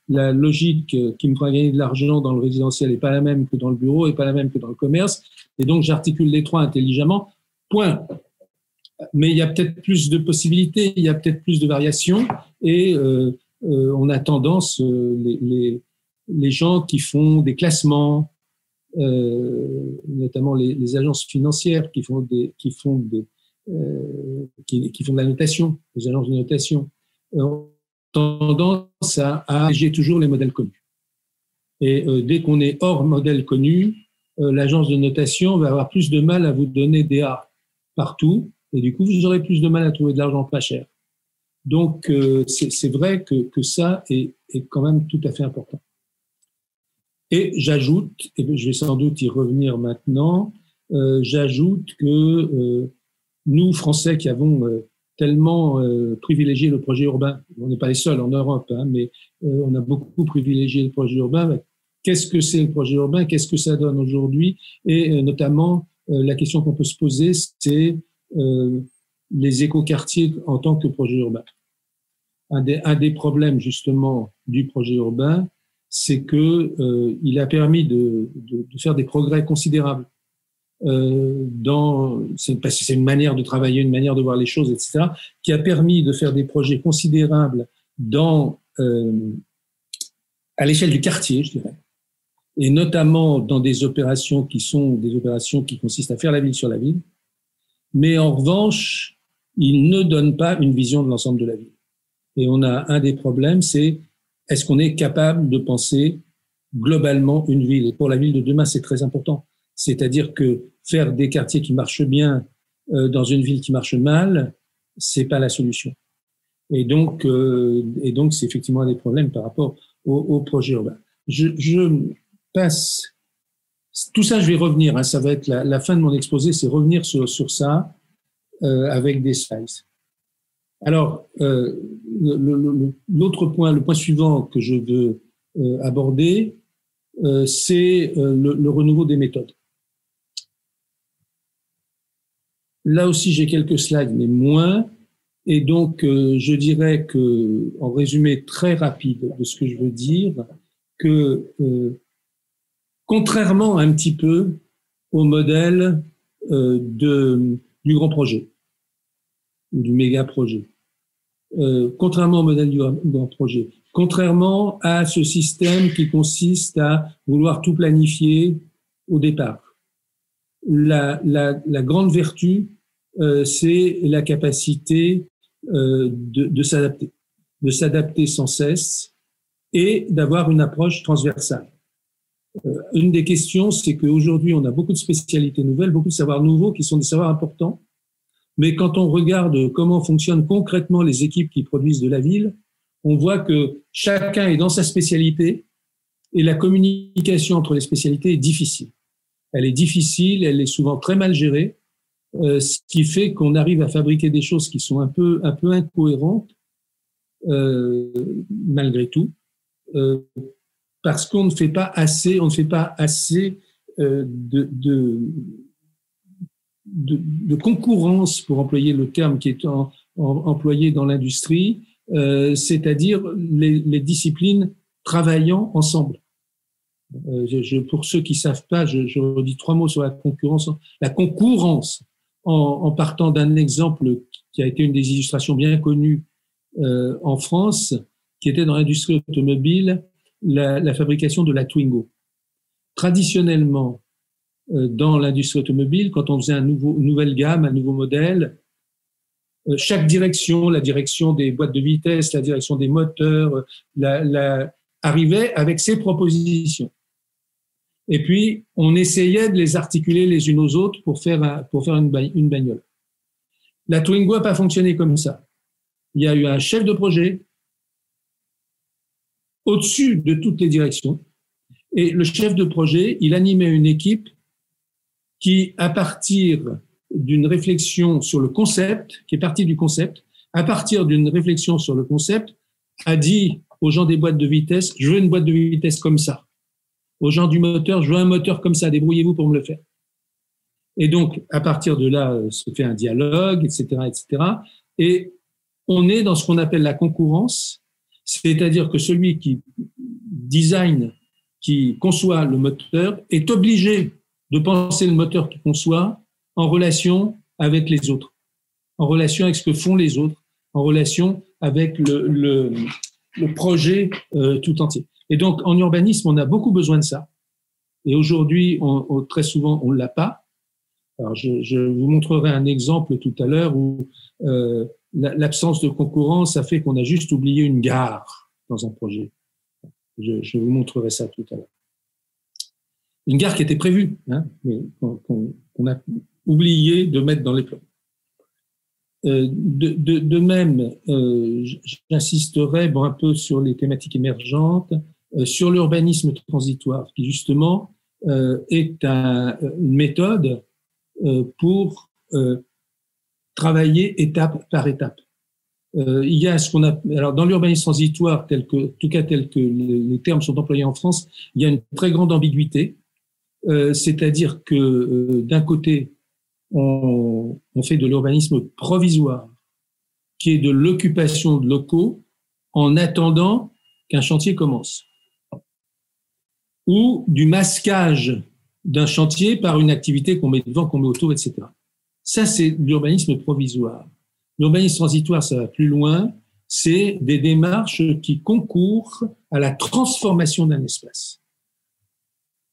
la logique qui me fera gagner de l'argent dans le résidentiel n'est pas la même que dans le bureau, et pas la même que dans le commerce. Et donc, j'articule les trois intelligemment. Point. Mais il y a peut-être plus de possibilités, il y a peut-être plus de variations, et on a tendance, les gens qui font des classements, notamment les agences financières qui font de la notation, les agences de notation, ont tendance à alléger toujours les modèles connus. Et dès qu'on est hors modèle connu, l'agence de notation va avoir plus de mal à vous donner des A partout, et du coup, vous aurez plus de mal à trouver de l'argent pas cher. Donc, c'est vrai que ça est quand même tout à fait important. Et j'ajoute, et je vais sans doute y revenir maintenant, j'ajoute que nous, Français, qui avons tellement privilégié le projet urbain, on n'est pas les seuls en Europe, hein, mais on a beaucoup privilégié le projet urbain. Qu'est-ce que c'est le projet urbain? Qu'est-ce que ça donne aujourd'hui? Et notamment, la question qu'on peut se poser, c'est les écoquartiers en tant que projet urbain. Un des problèmes, justement, du projet urbain, c'est que il a permis de faire des progrès considérables parce que c'est une manière de travailler, une manière de voir les choses, etc., qui a permis de faire des projets considérables à l'échelle du quartier, je dirais, et notamment dans des opérations qui consistent à faire la ville sur la ville. Mais en revanche, il ne donne pas une vision de l'ensemble de la ville. Et on a un des problèmes, c'est est-ce qu'on est capable de penser globalement une ville? Et pour la ville de demain, c'est très important. C'est-à-dire que faire des quartiers qui marchent bien dans une ville qui marche mal, c'est pas la solution. Et donc c'est effectivement un des problèmes par rapport au projet urbain. Je passe. Tout ça, je vais revenir. Hein, ça va être la fin de mon exposé, c'est revenir sur ça avec des slides. Alors, l'autre point, le point suivant que je veux aborder, c'est le renouveau des méthodes. Là aussi, j'ai quelques slides, mais moins. Et donc, je dirais que, en résumé très rapide de ce que je veux dire, que contrairement un petit peu au modèle du grand projet, du méga projet, contrairement au modèle du grand projet, contrairement à ce système qui consiste à vouloir tout planifier au départ, la grande vertu, c'est la capacité de s'adapter sans cesse et d'avoir une approche transversale. Une des questions, c'est qu'aujourd'hui, on a beaucoup de spécialités nouvelles, beaucoup de savoirs nouveaux qui sont des savoirs importants, mais quand on regarde comment fonctionnent concrètement les équipes qui produisent de la ville, on voit que chacun est dans sa spécialité et la communication entre les spécialités est difficile. Elle est difficile, elle est souvent très mal gérée, ce qui fait qu'on arrive à fabriquer des choses qui sont un peu incohérentes malgré tout, parce qu'on ne fait pas assez, de concurrence, pour employer le terme qui est employé dans l'industrie, c'est-à-dire les disciplines travaillant ensemble. Pour ceux qui savent pas, je redis 3 mots sur la concurrence. La concurrence, en partant d'un exemple qui a été une des illustrations bien connues en France, qui était dans l'industrie automobile, la fabrication de la Twingo. Traditionnellement, dans l'industrie automobile, quand on faisait une nouvelle gamme, un nouveau modèle, chaque direction, la direction des boîtes de vitesse, la direction des moteurs, arrivait avec ses propositions. Et puis, on essayait de les articuler les unes aux autres pour faire une bagnole. La Twingo n'a pas fonctionné comme ça. Il y a eu un chef de projet au-dessus de toutes les directions. Et le chef de projet, il animait une équipe qui, à partir d'une réflexion sur le concept, qui est partie du concept, à partir d'une réflexion sur le concept, a dit aux gens des boîtes de vitesse, je veux une boîte de vitesse comme ça. Aux gens du moteur, je veux un moteur comme ça, débrouillez-vous pour me le faire. Et donc, à partir de là, se fait un dialogue, etc., etc. Et on est dans ce qu'on appelle la concurrence, c'est-à-dire que celui qui design, qui conçoit le moteur, est obligé de penser le moteur qu'il conçoit en relation avec les autres, en relation avec ce que font les autres, en relation avec le projet tout entier. Et donc, en urbanisme, on a beaucoup besoin de ça. Et aujourd'hui, très souvent, on ne l'a pas. Alors, je vous montrerai un exemple tout à l'heure où l'absence de concurrence a fait qu'on a juste oublié une gare dans un projet. Je vous montrerai ça tout à l'heure. Une gare qui était prévue, hein, mais qu'on a oublié de mettre dans les plans. De même, j'insisterai un peu sur les thématiques émergentes, sur l'urbanisme transitoire, qui justement est une méthode pour travailler étape par étape. Il y a ce qu'on a, alors dans l'urbanisme transitoire, tel que les termes sont employés en France, il y a une très grande ambiguïté, c'est-à-dire que d'un côté, on fait de l'urbanisme provisoire, qui est de l'occupation de locaux en attendant qu'un chantier commence, ou du masquage d'un chantier par une activité qu'on met devant, qu'on met autour, etc. Ça, c'est l'urbanisme provisoire. L'urbanisme transitoire, ça va plus loin, c'est des démarches qui concourent à la transformation d'un espace.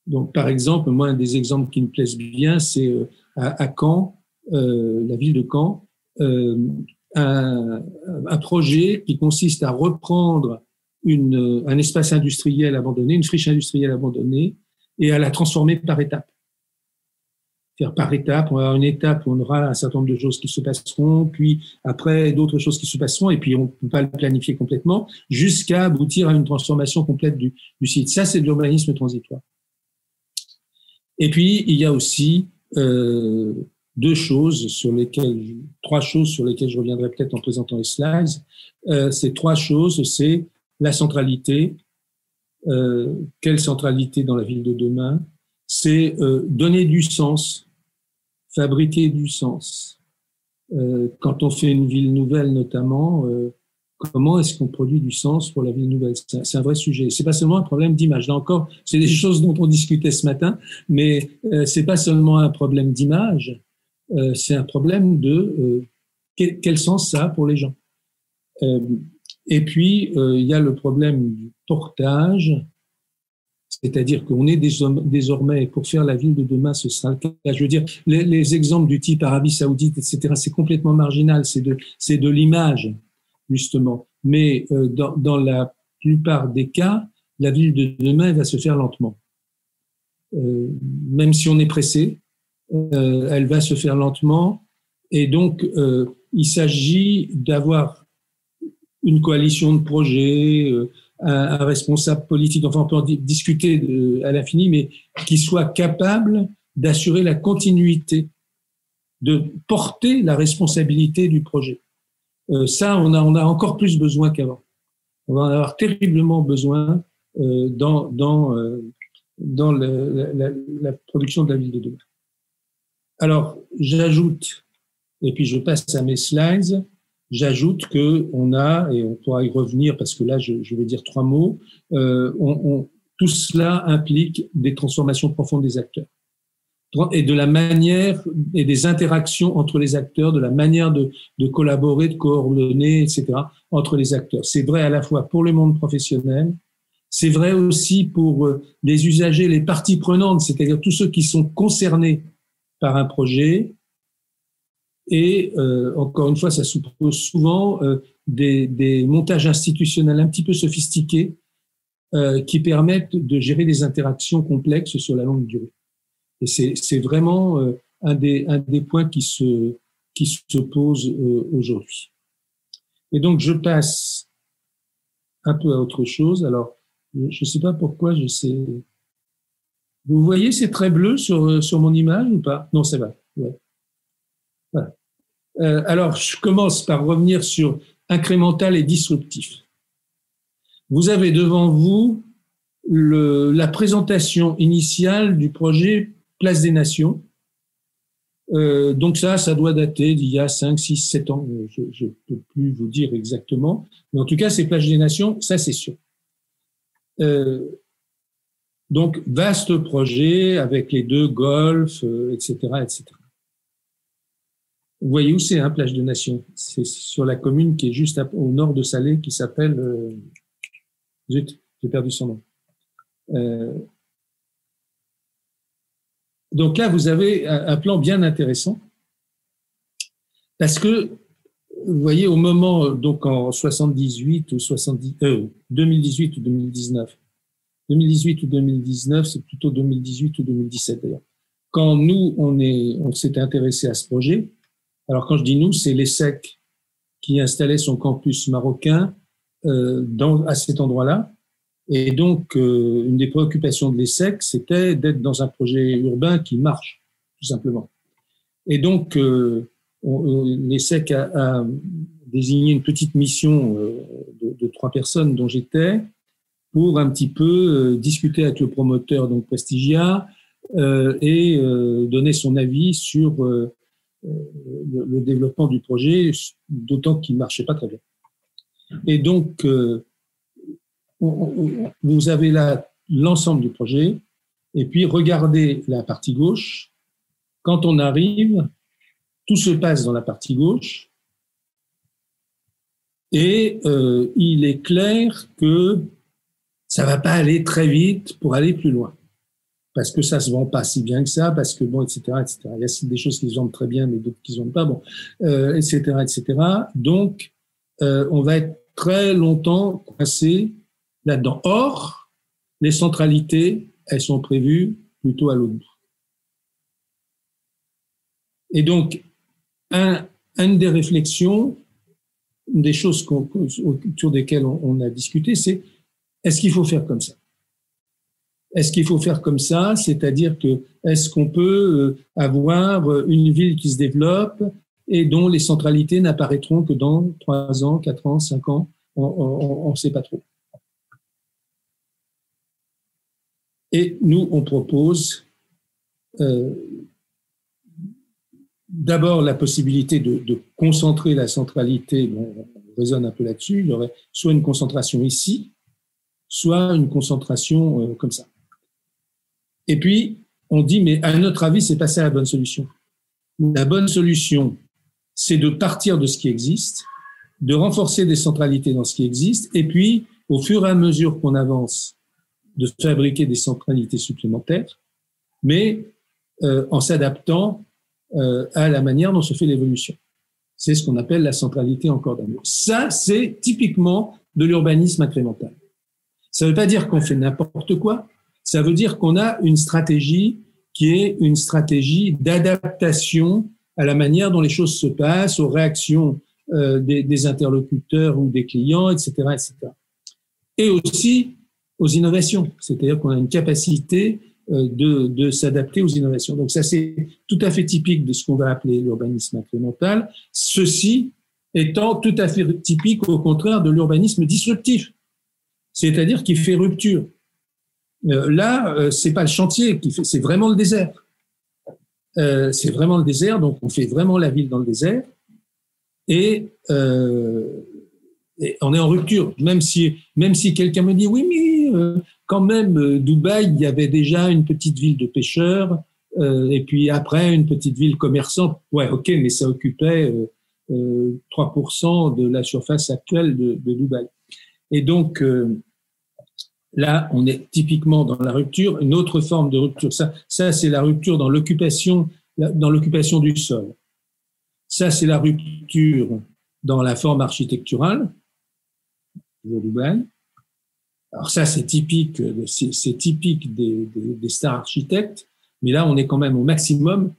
Donc, par exemple, moi, un des exemples qui me plaisent bien, c'est à Caen, la ville de Caen, un projet qui consiste à reprendre un espace industriel abandonné, une friche industrielle abandonnée, et à la transformer par étapes. C'est-à-dire par étapes, on va avoir une étape où on aura un certain nombre de choses qui se passeront, puis après d'autres choses qui se passeront, et puis on ne peut pas le planifier complètement, jusqu'à aboutir à une transformation complète du site. Ça, c'est de l'urbanisme transitoire. Et puis, il y a aussi trois choses sur lesquelles je reviendrai peut-être en présentant les slides. Ces 3 choses, c'est la centralité. Quelle centralité dans la ville de demain? C'est donner du sens, fabriquer du sens. Quand on fait une ville nouvelle, notamment, comment est-ce qu'on produit du sens pour la ville nouvelle? C'est un vrai sujet. C'est pas seulement un problème d'image. Là encore, c'est des choses dont on discutait ce matin, mais c'est pas seulement un problème d'image, c'est un problème de quel sens ça a pour les gens. Et puis, il y a le problème du portage, c'est-à-dire qu'on est désormais, pour faire la ville de demain, ce sera le cas. Je veux dire, les exemples du type Arabie Saoudite, etc., c'est complètement marginal, c'est de l'image, justement. Mais dans la plupart des cas, la ville de demain elle va se faire lentement. Même si on est pressé, elle va se faire lentement. Et donc, il s'agit d'avoir une coalition de projets, un responsable politique, enfin on peut en discuter à l'infini, mais qui soit capable d'assurer la continuité, de porter la responsabilité du projet. ça, on a encore plus besoin qu'avant. On va en avoir terriblement besoin dans la production de la ville de demain. Alors, j'ajoute, et puis je passe à mes slides, j'ajoute qu'on a, et on pourra y revenir parce que là, je vais dire 3 mots, tout cela implique des transformations profondes des acteurs et de la manière et des interactions entre les acteurs, de la manière de collaborer, de coordonner, etc., entre les acteurs. C'est vrai à la fois pour le monde professionnel, c'est vrai aussi pour les usagers, les parties prenantes, c'est-à-dire tous ceux qui sont concernés par un projet. Et encore une fois, ça suppose souvent des montages institutionnels un petit peu sophistiqués qui permettent de gérer des interactions complexes sur la longue durée. Et c'est vraiment un des points qui se pose aujourd'hui. Et donc, je passe un peu à autre chose. Alors, je ne sais pas pourquoi j'essaie. Vous voyez ces traits bleus sur mon image ou pas? Non, ça va. Ouais. Voilà. Alors, je commence par revenir sur incrémental et disruptif. Vous avez devant vous la présentation initiale du projet Place des Nations. Donc ça doit dater d'il y a 5, 6, 7 ans. Je ne peux plus vous dire exactement. Mais en tout cas, c'est Place des Nations, ça c'est sûr. Donc, vaste projet avec les 2 golfs, etc., etc. Vous voyez où c'est, hein, Plage des Nations? C'est sur la commune qui est juste au nord de Salé, qui s'appelle... Zut, j'ai perdu son nom. Donc là, vous avez un plan bien intéressant parce que, vous voyez, au moment, donc en 78 ou 2018 ou 2019, 2018 ou 2019, c'est plutôt 2018 ou 2017 d'ailleurs, quand nous, on s'était intéressé à ce projet. Alors quand je dis nous, c'est l'ESSEC qui installait son campus marocain à cet endroit-là. Et donc, une des préoccupations de l'ESSEC, c'était d'être dans un projet urbain qui marche, tout simplement. Et donc, l'ESSEC a désigné une petite mission de 3 personnes dont j'étais pour un petit peu discuter avec le promoteur, donc Prestigia, et donner son avis sur le développement du projet, d'autant qu'il ne marchait pas très bien. Et donc, vous avez là l'ensemble du projet, et puis regardez la partie gauche. Quand on arrive, tout se passe dans la partie gauche, et il est clair que ça va pas aller très vite pour aller plus loin, parce que ça se vend pas si bien que ça, parce que bon, etc., etc. Il y a des choses qui se vendent très bien, mais d'autres qui se vendent pas, bon, etc., etc. Donc, on va être très longtemps coincé là-dedans. Or, les centralités, elles sont prévues plutôt à l'autre bout. Et donc, une des réflexions, une des choses autour desquelles on a discuté, c'est est-ce qu'il faut faire comme ça? Est-ce qu'il faut faire comme ça? C'est-à-dire que est-ce qu'on peut avoir une ville qui se développe et dont les centralités n'apparaîtront que dans 3 ans, 4 ans, 5 ans? On ne sait pas trop. Et nous, on propose d'abord la possibilité de concentrer la centralité. Bon, on raisonne un peu là-dessus. Il y aurait soit une concentration ici, soit une concentration comme ça. Et puis, on dit, mais à notre avis, c'est pas ça la bonne solution. La bonne solution, c'est de partir de ce qui existe, de renforcer des centralités dans ce qui existe, et puis, au fur et à mesure qu'on avance, de fabriquer des centralités supplémentaires, mais en s'adaptant à la manière dont se fait l'évolution. C'est ce qu'on appelle la centralité en corde à mur. Ça, c'est typiquement de l'urbanisme incrémental. Ça ne veut pas dire qu'on fait n'importe quoi, ça veut dire qu'on a une stratégie qui est une stratégie d'adaptation à la manière dont les choses se passent, aux réactions des interlocuteurs ou des clients, etc., etc. Et aussi aux innovations, c'est-à-dire qu'on a une capacité de s'adapter aux innovations. Donc ça, c'est tout à fait typique de ce qu'on va appeler l'urbanisme incrémental. Ceci étant tout à fait typique, au contraire, de l'urbanisme disruptif, c'est-à-dire qui fait rupture. Là, c'est pas le chantier qui fait, c'est vraiment le désert. C'est vraiment le désert, donc on fait vraiment la ville dans le désert, et on est en rupture. Même si quelqu'un me dit oui, mais quand même, Dubaï, il y avait déjà une petite ville de pêcheurs, et puis après une petite ville commerçante. Ouais, ok, mais ça occupait 3% de la surface actuelle de Dubaï. Et donc là, on est typiquement dans la rupture, une autre forme de rupture. Ça c'est la rupture dans l'occupation du sol. Ça, c'est la rupture dans la forme architecturale de Dubaï. Alors ça, c'est typique des stars architectes, mais là, on est quand même au maximum,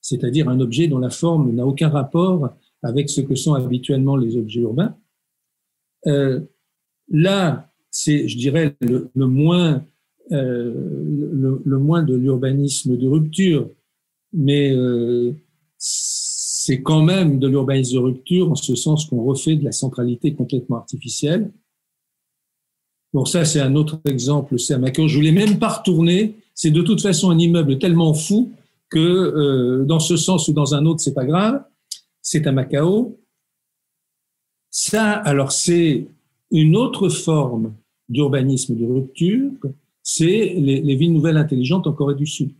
c'est-à-dire un objet dont la forme n'a aucun rapport avec ce que sont habituellement les objets urbains. Là, c'est, je dirais, le moins de l'urbanisme de rupture, mais c'est quand même de l'urbanisme de rupture en ce sens qu'on refait de la centralité complètement artificielle. Bon, ça, c'est un autre exemple, c'est à Macao. Je ne voulais même pas retourner. C'est de toute façon un immeuble tellement fou que dans ce sens ou dans un autre, c'est pas grave. C'est à Macao. Ça, alors, c'est une autre forme d'urbanisme de rupture, c'est les villes nouvelles intelligentes en Corée du Sud.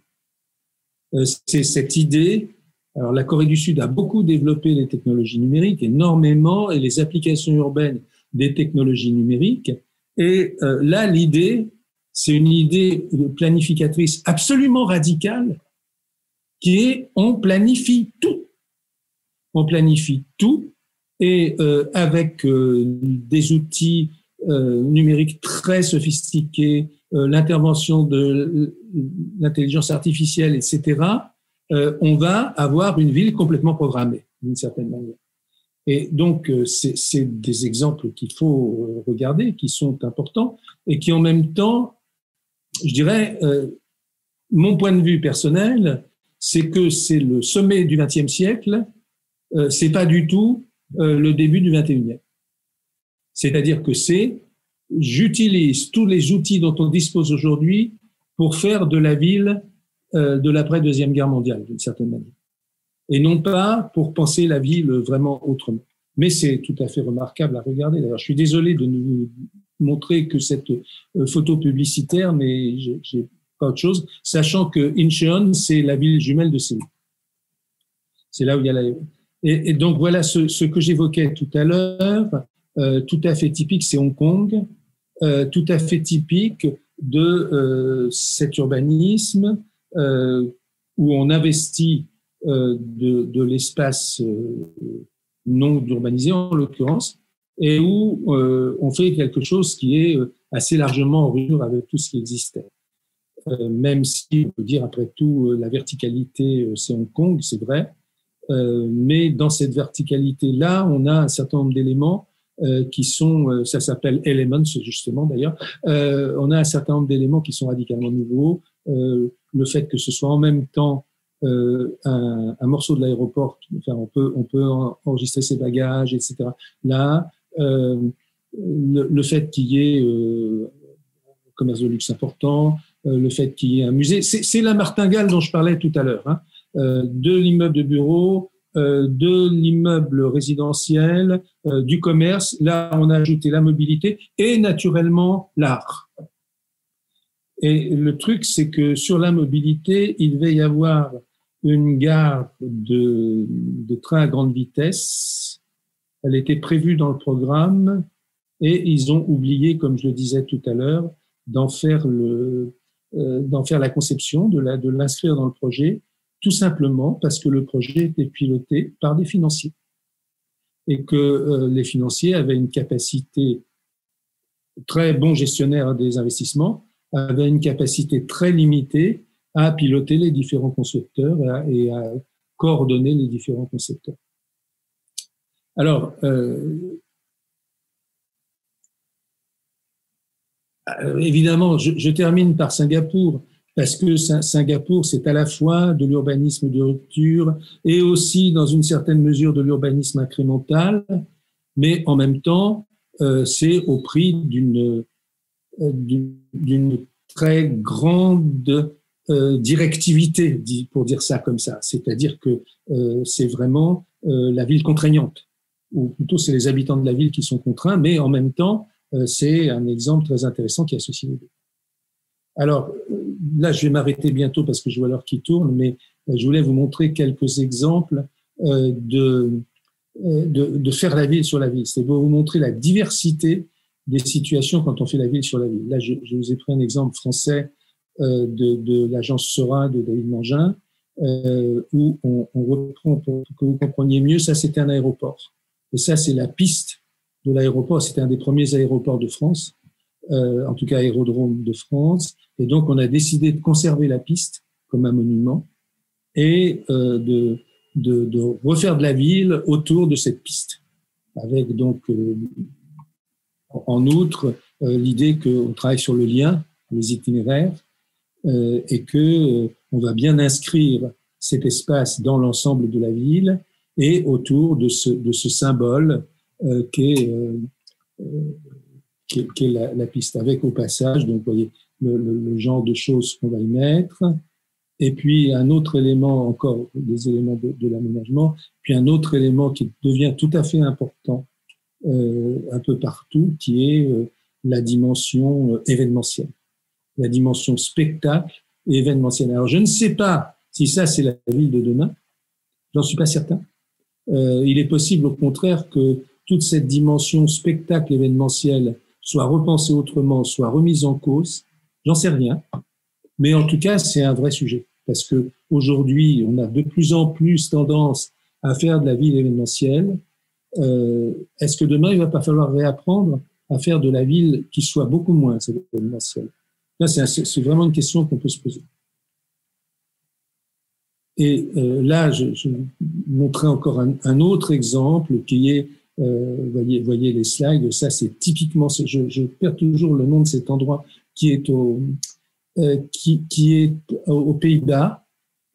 C'est cette idée. Alors, la Corée du Sud a beaucoup développé les technologies numériques, énormément, et les applications urbaines des technologies numériques. Et là, l'idée, c'est une idée planificatrice absolument radicale, qui est on planifie tout. On planifie tout, et avec des outils numériques très sophistiqués, l'intervention de l'intelligence artificielle, etc., on va avoir une ville complètement programmée, d'une certaine manière. Et donc, c'est des exemples qu'il faut regarder, qui sont importants, et qui en même temps, je dirais, mon point de vue personnel, c'est que c'est le sommet du XXe siècle, c'est pas du tout le début du XXIe. C'est-à-dire que j'utilise tous les outils dont on dispose aujourd'hui pour faire de la ville de l'après-Deuxième Guerre mondiale, d'une certaine manière. Et non pas pour penser la ville vraiment autrement. Mais c'est tout à fait remarquable à regarder. D'ailleurs, je suis désolé de ne vous montrer que cette photo publicitaire, mais j'ai pas autre chose, sachant que Incheon, c'est la ville jumelle de Séoul. C'est là où il y a et donc voilà ce que j'évoquais tout à l'heure, tout à fait typique, c'est Hong Kong, tout à fait typique de cet urbanisme où on investit de l'espace non urbanisé en l'occurrence, et où on fait quelque chose qui est assez largement en rupture avec tout ce qui existait. Même si on peut dire après tout la verticalité c'est Hong Kong, c'est vrai, mais dans cette verticalité-là, on a un certain nombre d'éléments qui sont, ça s'appelle Elements justement d'ailleurs, on a un certain nombre d'éléments qui sont radicalement nouveaux, le fait que ce soit en même temps un morceau de l'aéroport, enfin on peut enregistrer ses bagages, etc. Là, le fait qu'il y ait un commerce de luxe important, le fait qu'il y ait un musée, c'est la martingale dont je parlais tout à l'heure, hein, de l'immeuble de bureau, de l'immeuble résidentiel, du commerce. Là, on a ajouté la mobilité et naturellement l'art. Et le truc, c'est que sur la mobilité, il va y avoir une gare de train à grande vitesse. Elle était prévue dans le programme et ils ont oublié, comme je le disais tout à l'heure, d'en faire la conception, de l'inscrire dans le projet, tout simplement parce que le projet était piloté par des financiers et que les financiers avaient une capacité, très bons gestionnaires des investissements, avaient une capacité très limitée à piloter les différents concepteurs et à coordonner les différents concepteurs. Alors, évidemment, je termine par Singapour parce que Singapour, c'est à la fois de l'urbanisme de rupture et aussi, dans une certaine mesure, de l'urbanisme incrémental, mais en même temps, c'est au prix d'une très grande directivité, pour dire ça comme ça. C'est-à-dire que c'est vraiment la ville contraignante, ou plutôt c'est les habitants de la ville qui sont contraints, mais en même temps, c'est un exemple très intéressant qui associe les deux. Alors là, je vais m'arrêter bientôt parce que je vois l'heure qui tourne, mais je voulais vous montrer quelques exemples de faire la ville sur la ville. C'est pour vous montrer la diversité des situations quand on fait la ville sur la ville. Là, je vous ai pris un exemple français de l'agence Sera de David Mangin, où on reprend, pour que vous compreniez mieux, ça c'était un aéroport. Et ça, c'est la piste de l'aéroport. C'était un des premiers aéroports de France, en tout cas aérodrome de France. Et donc, on a décidé de conserver la piste comme un monument et de refaire de la ville autour de cette piste. Avec donc, en outre, l'idée qu'on travaille sur le lien, les itinéraires, et que on va bien inscrire cet espace dans l'ensemble de la ville et autour de ce symbole qu'est la piste, avec au passage, donc vous voyez le genre de choses qu'on va y mettre, et puis un autre élément, encore des éléments de l'aménagement, puis un autre élément qui devient tout à fait important un peu partout, qui est la dimension événementielle, la dimension spectacle et événementielle. Alors je ne sais pas si ça c'est la ville de demain, j'en suis pas certain. Il est possible au contraire que toute cette dimension spectacle événementiel soit repensée autrement, soit remise en cause, j'en sais rien. Mais en tout cas, c'est un vrai sujet. Parce que aujourd'hui, on a de plus en plus tendance à faire de la ville événementielle. Est-ce que demain, il va pas falloir réapprendre à faire de la ville qui soit beaucoup moins événementielle? Là, c'est vraiment une question qu'on peut se poser. Et là, je montrerai encore un autre exemple qui est, voyez les slides, ça c'est typiquement, je perds toujours le nom de cet endroit qui est aux Pays-Bas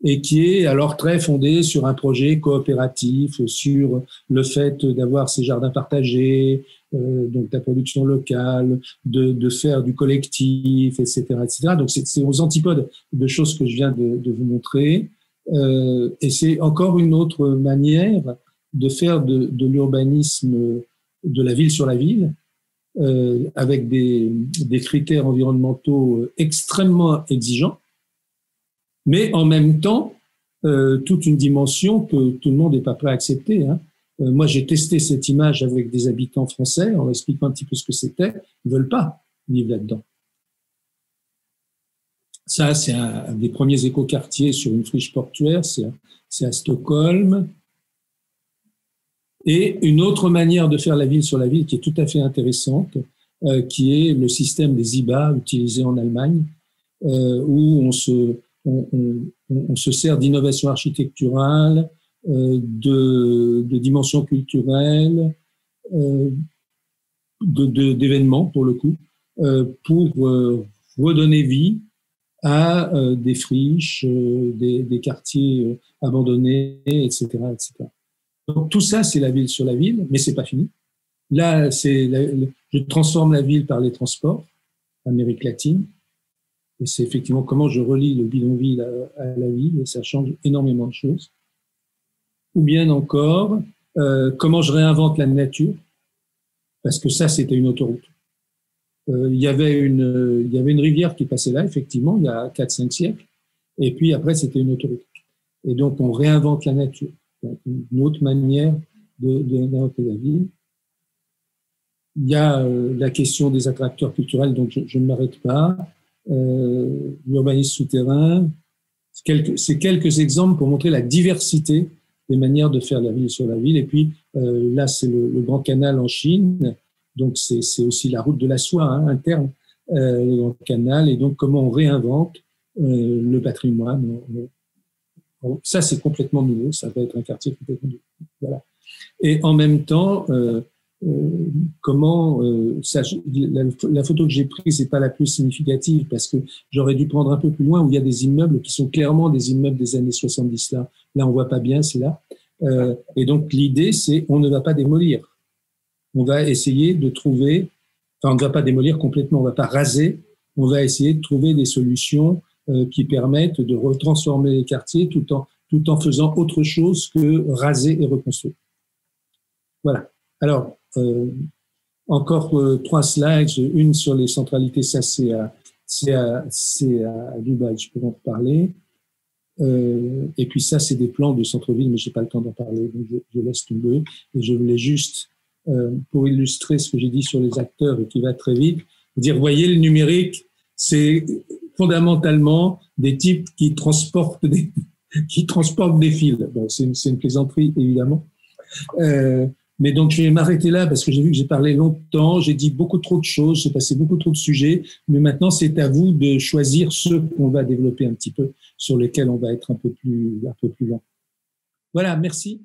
et qui est alors très fondé sur un projet coopératif, sur le fait d'avoir ces jardins partagés, donc la production locale, de faire du collectif, etc., etc. Donc c'est aux antipodes de choses que je viens de vous montrer. Et c'est encore une autre manière de faire de l'urbanisme de la ville sur la ville, avec des critères environnementaux extrêmement exigeants, mais en même temps, toute une dimension que tout le monde n'est pas prêt à accepter. Hein. Moi, j'ai testé cette image avec des habitants français en expliquant un petit peu ce que c'était. Ils ne veulent pas vivre là-dedans. Ça, c'est un des premiers écoquartiers sur une friche portuaire, c'est à Stockholm. Et une autre manière de faire la ville sur la ville qui est tout à fait intéressante, qui est le système des IBA utilisé en Allemagne, où on se sert d'innovation architecturale, de dimensions culturelles, d'événements pour le coup, pour redonner vie à des friches, des quartiers abandonnés, etc., etc. Donc tout ça, c'est la ville sur la ville, mais c'est pas fini. Là, je transforme la ville par les transports, Amérique latine, et c'est effectivement comment je relie le bidonville à la ville, et ça change énormément de choses. Ou bien encore, comment je réinvente la nature, parce que ça, c'était une autoroute. Il y avait une rivière qui passait là, effectivement, il y a 4-5 siècles, et puis après, c'était une autoroute. Et donc, on réinvente la nature. Donc, une autre manière d'inventer la ville. Il y a la question des attracteurs culturels, donc je ne m'arrête pas. L'urbanisme souterrain. C'est quelques exemples pour montrer la diversité des manières de faire la ville sur la ville. Et puis, là, c'est le Grand Canal en Chine. Donc, c'est aussi la route de la soie, hein, interne, le Grand Canal. Et donc, comment on réinvente le patrimoine. Ça, c'est complètement nouveau. Ça va être un quartier complètement nouveau. Voilà. Et en même temps, comment la photo que j'ai prise n'est pas la plus significative parce que j'aurais dû prendre un peu plus loin où il y a des immeubles qui sont clairement des immeubles des années 70. Là on voit pas bien, c'est là. Et donc l'idée, c'est on ne va pas démolir. On va essayer de trouver, enfin on ne va pas démolir complètement, on ne va pas raser, on va essayer de trouver des solutions qui permettent de retransformer les quartiers tout en faisant autre chose que raser et reconstruire. Voilà. Alors, encore 3 slides, une sur les centralités, ça c'est à Dubaï, je peux en reparler. Et puis ça, c'est des plans de centre-ville, mais j'ai pas le temps d'en parler, donc je laisse tomber. Et je voulais juste, pour illustrer ce que j'ai dit sur les acteurs et qui va très vite, dire, vous voyez, le numérique, c'est fondamentalement des types qui transportent des fils. Bon, c'est une plaisanterie, évidemment. Mais donc, je vais m'arrêter là parce que j'ai vu que j'ai parlé longtemps, j'ai dit beaucoup trop de choses, j'ai passé beaucoup trop de sujets, mais maintenant, c'est à vous de choisir ceux qu'on va développer un petit peu, sur lesquels on va être un peu plus long. Voilà, merci.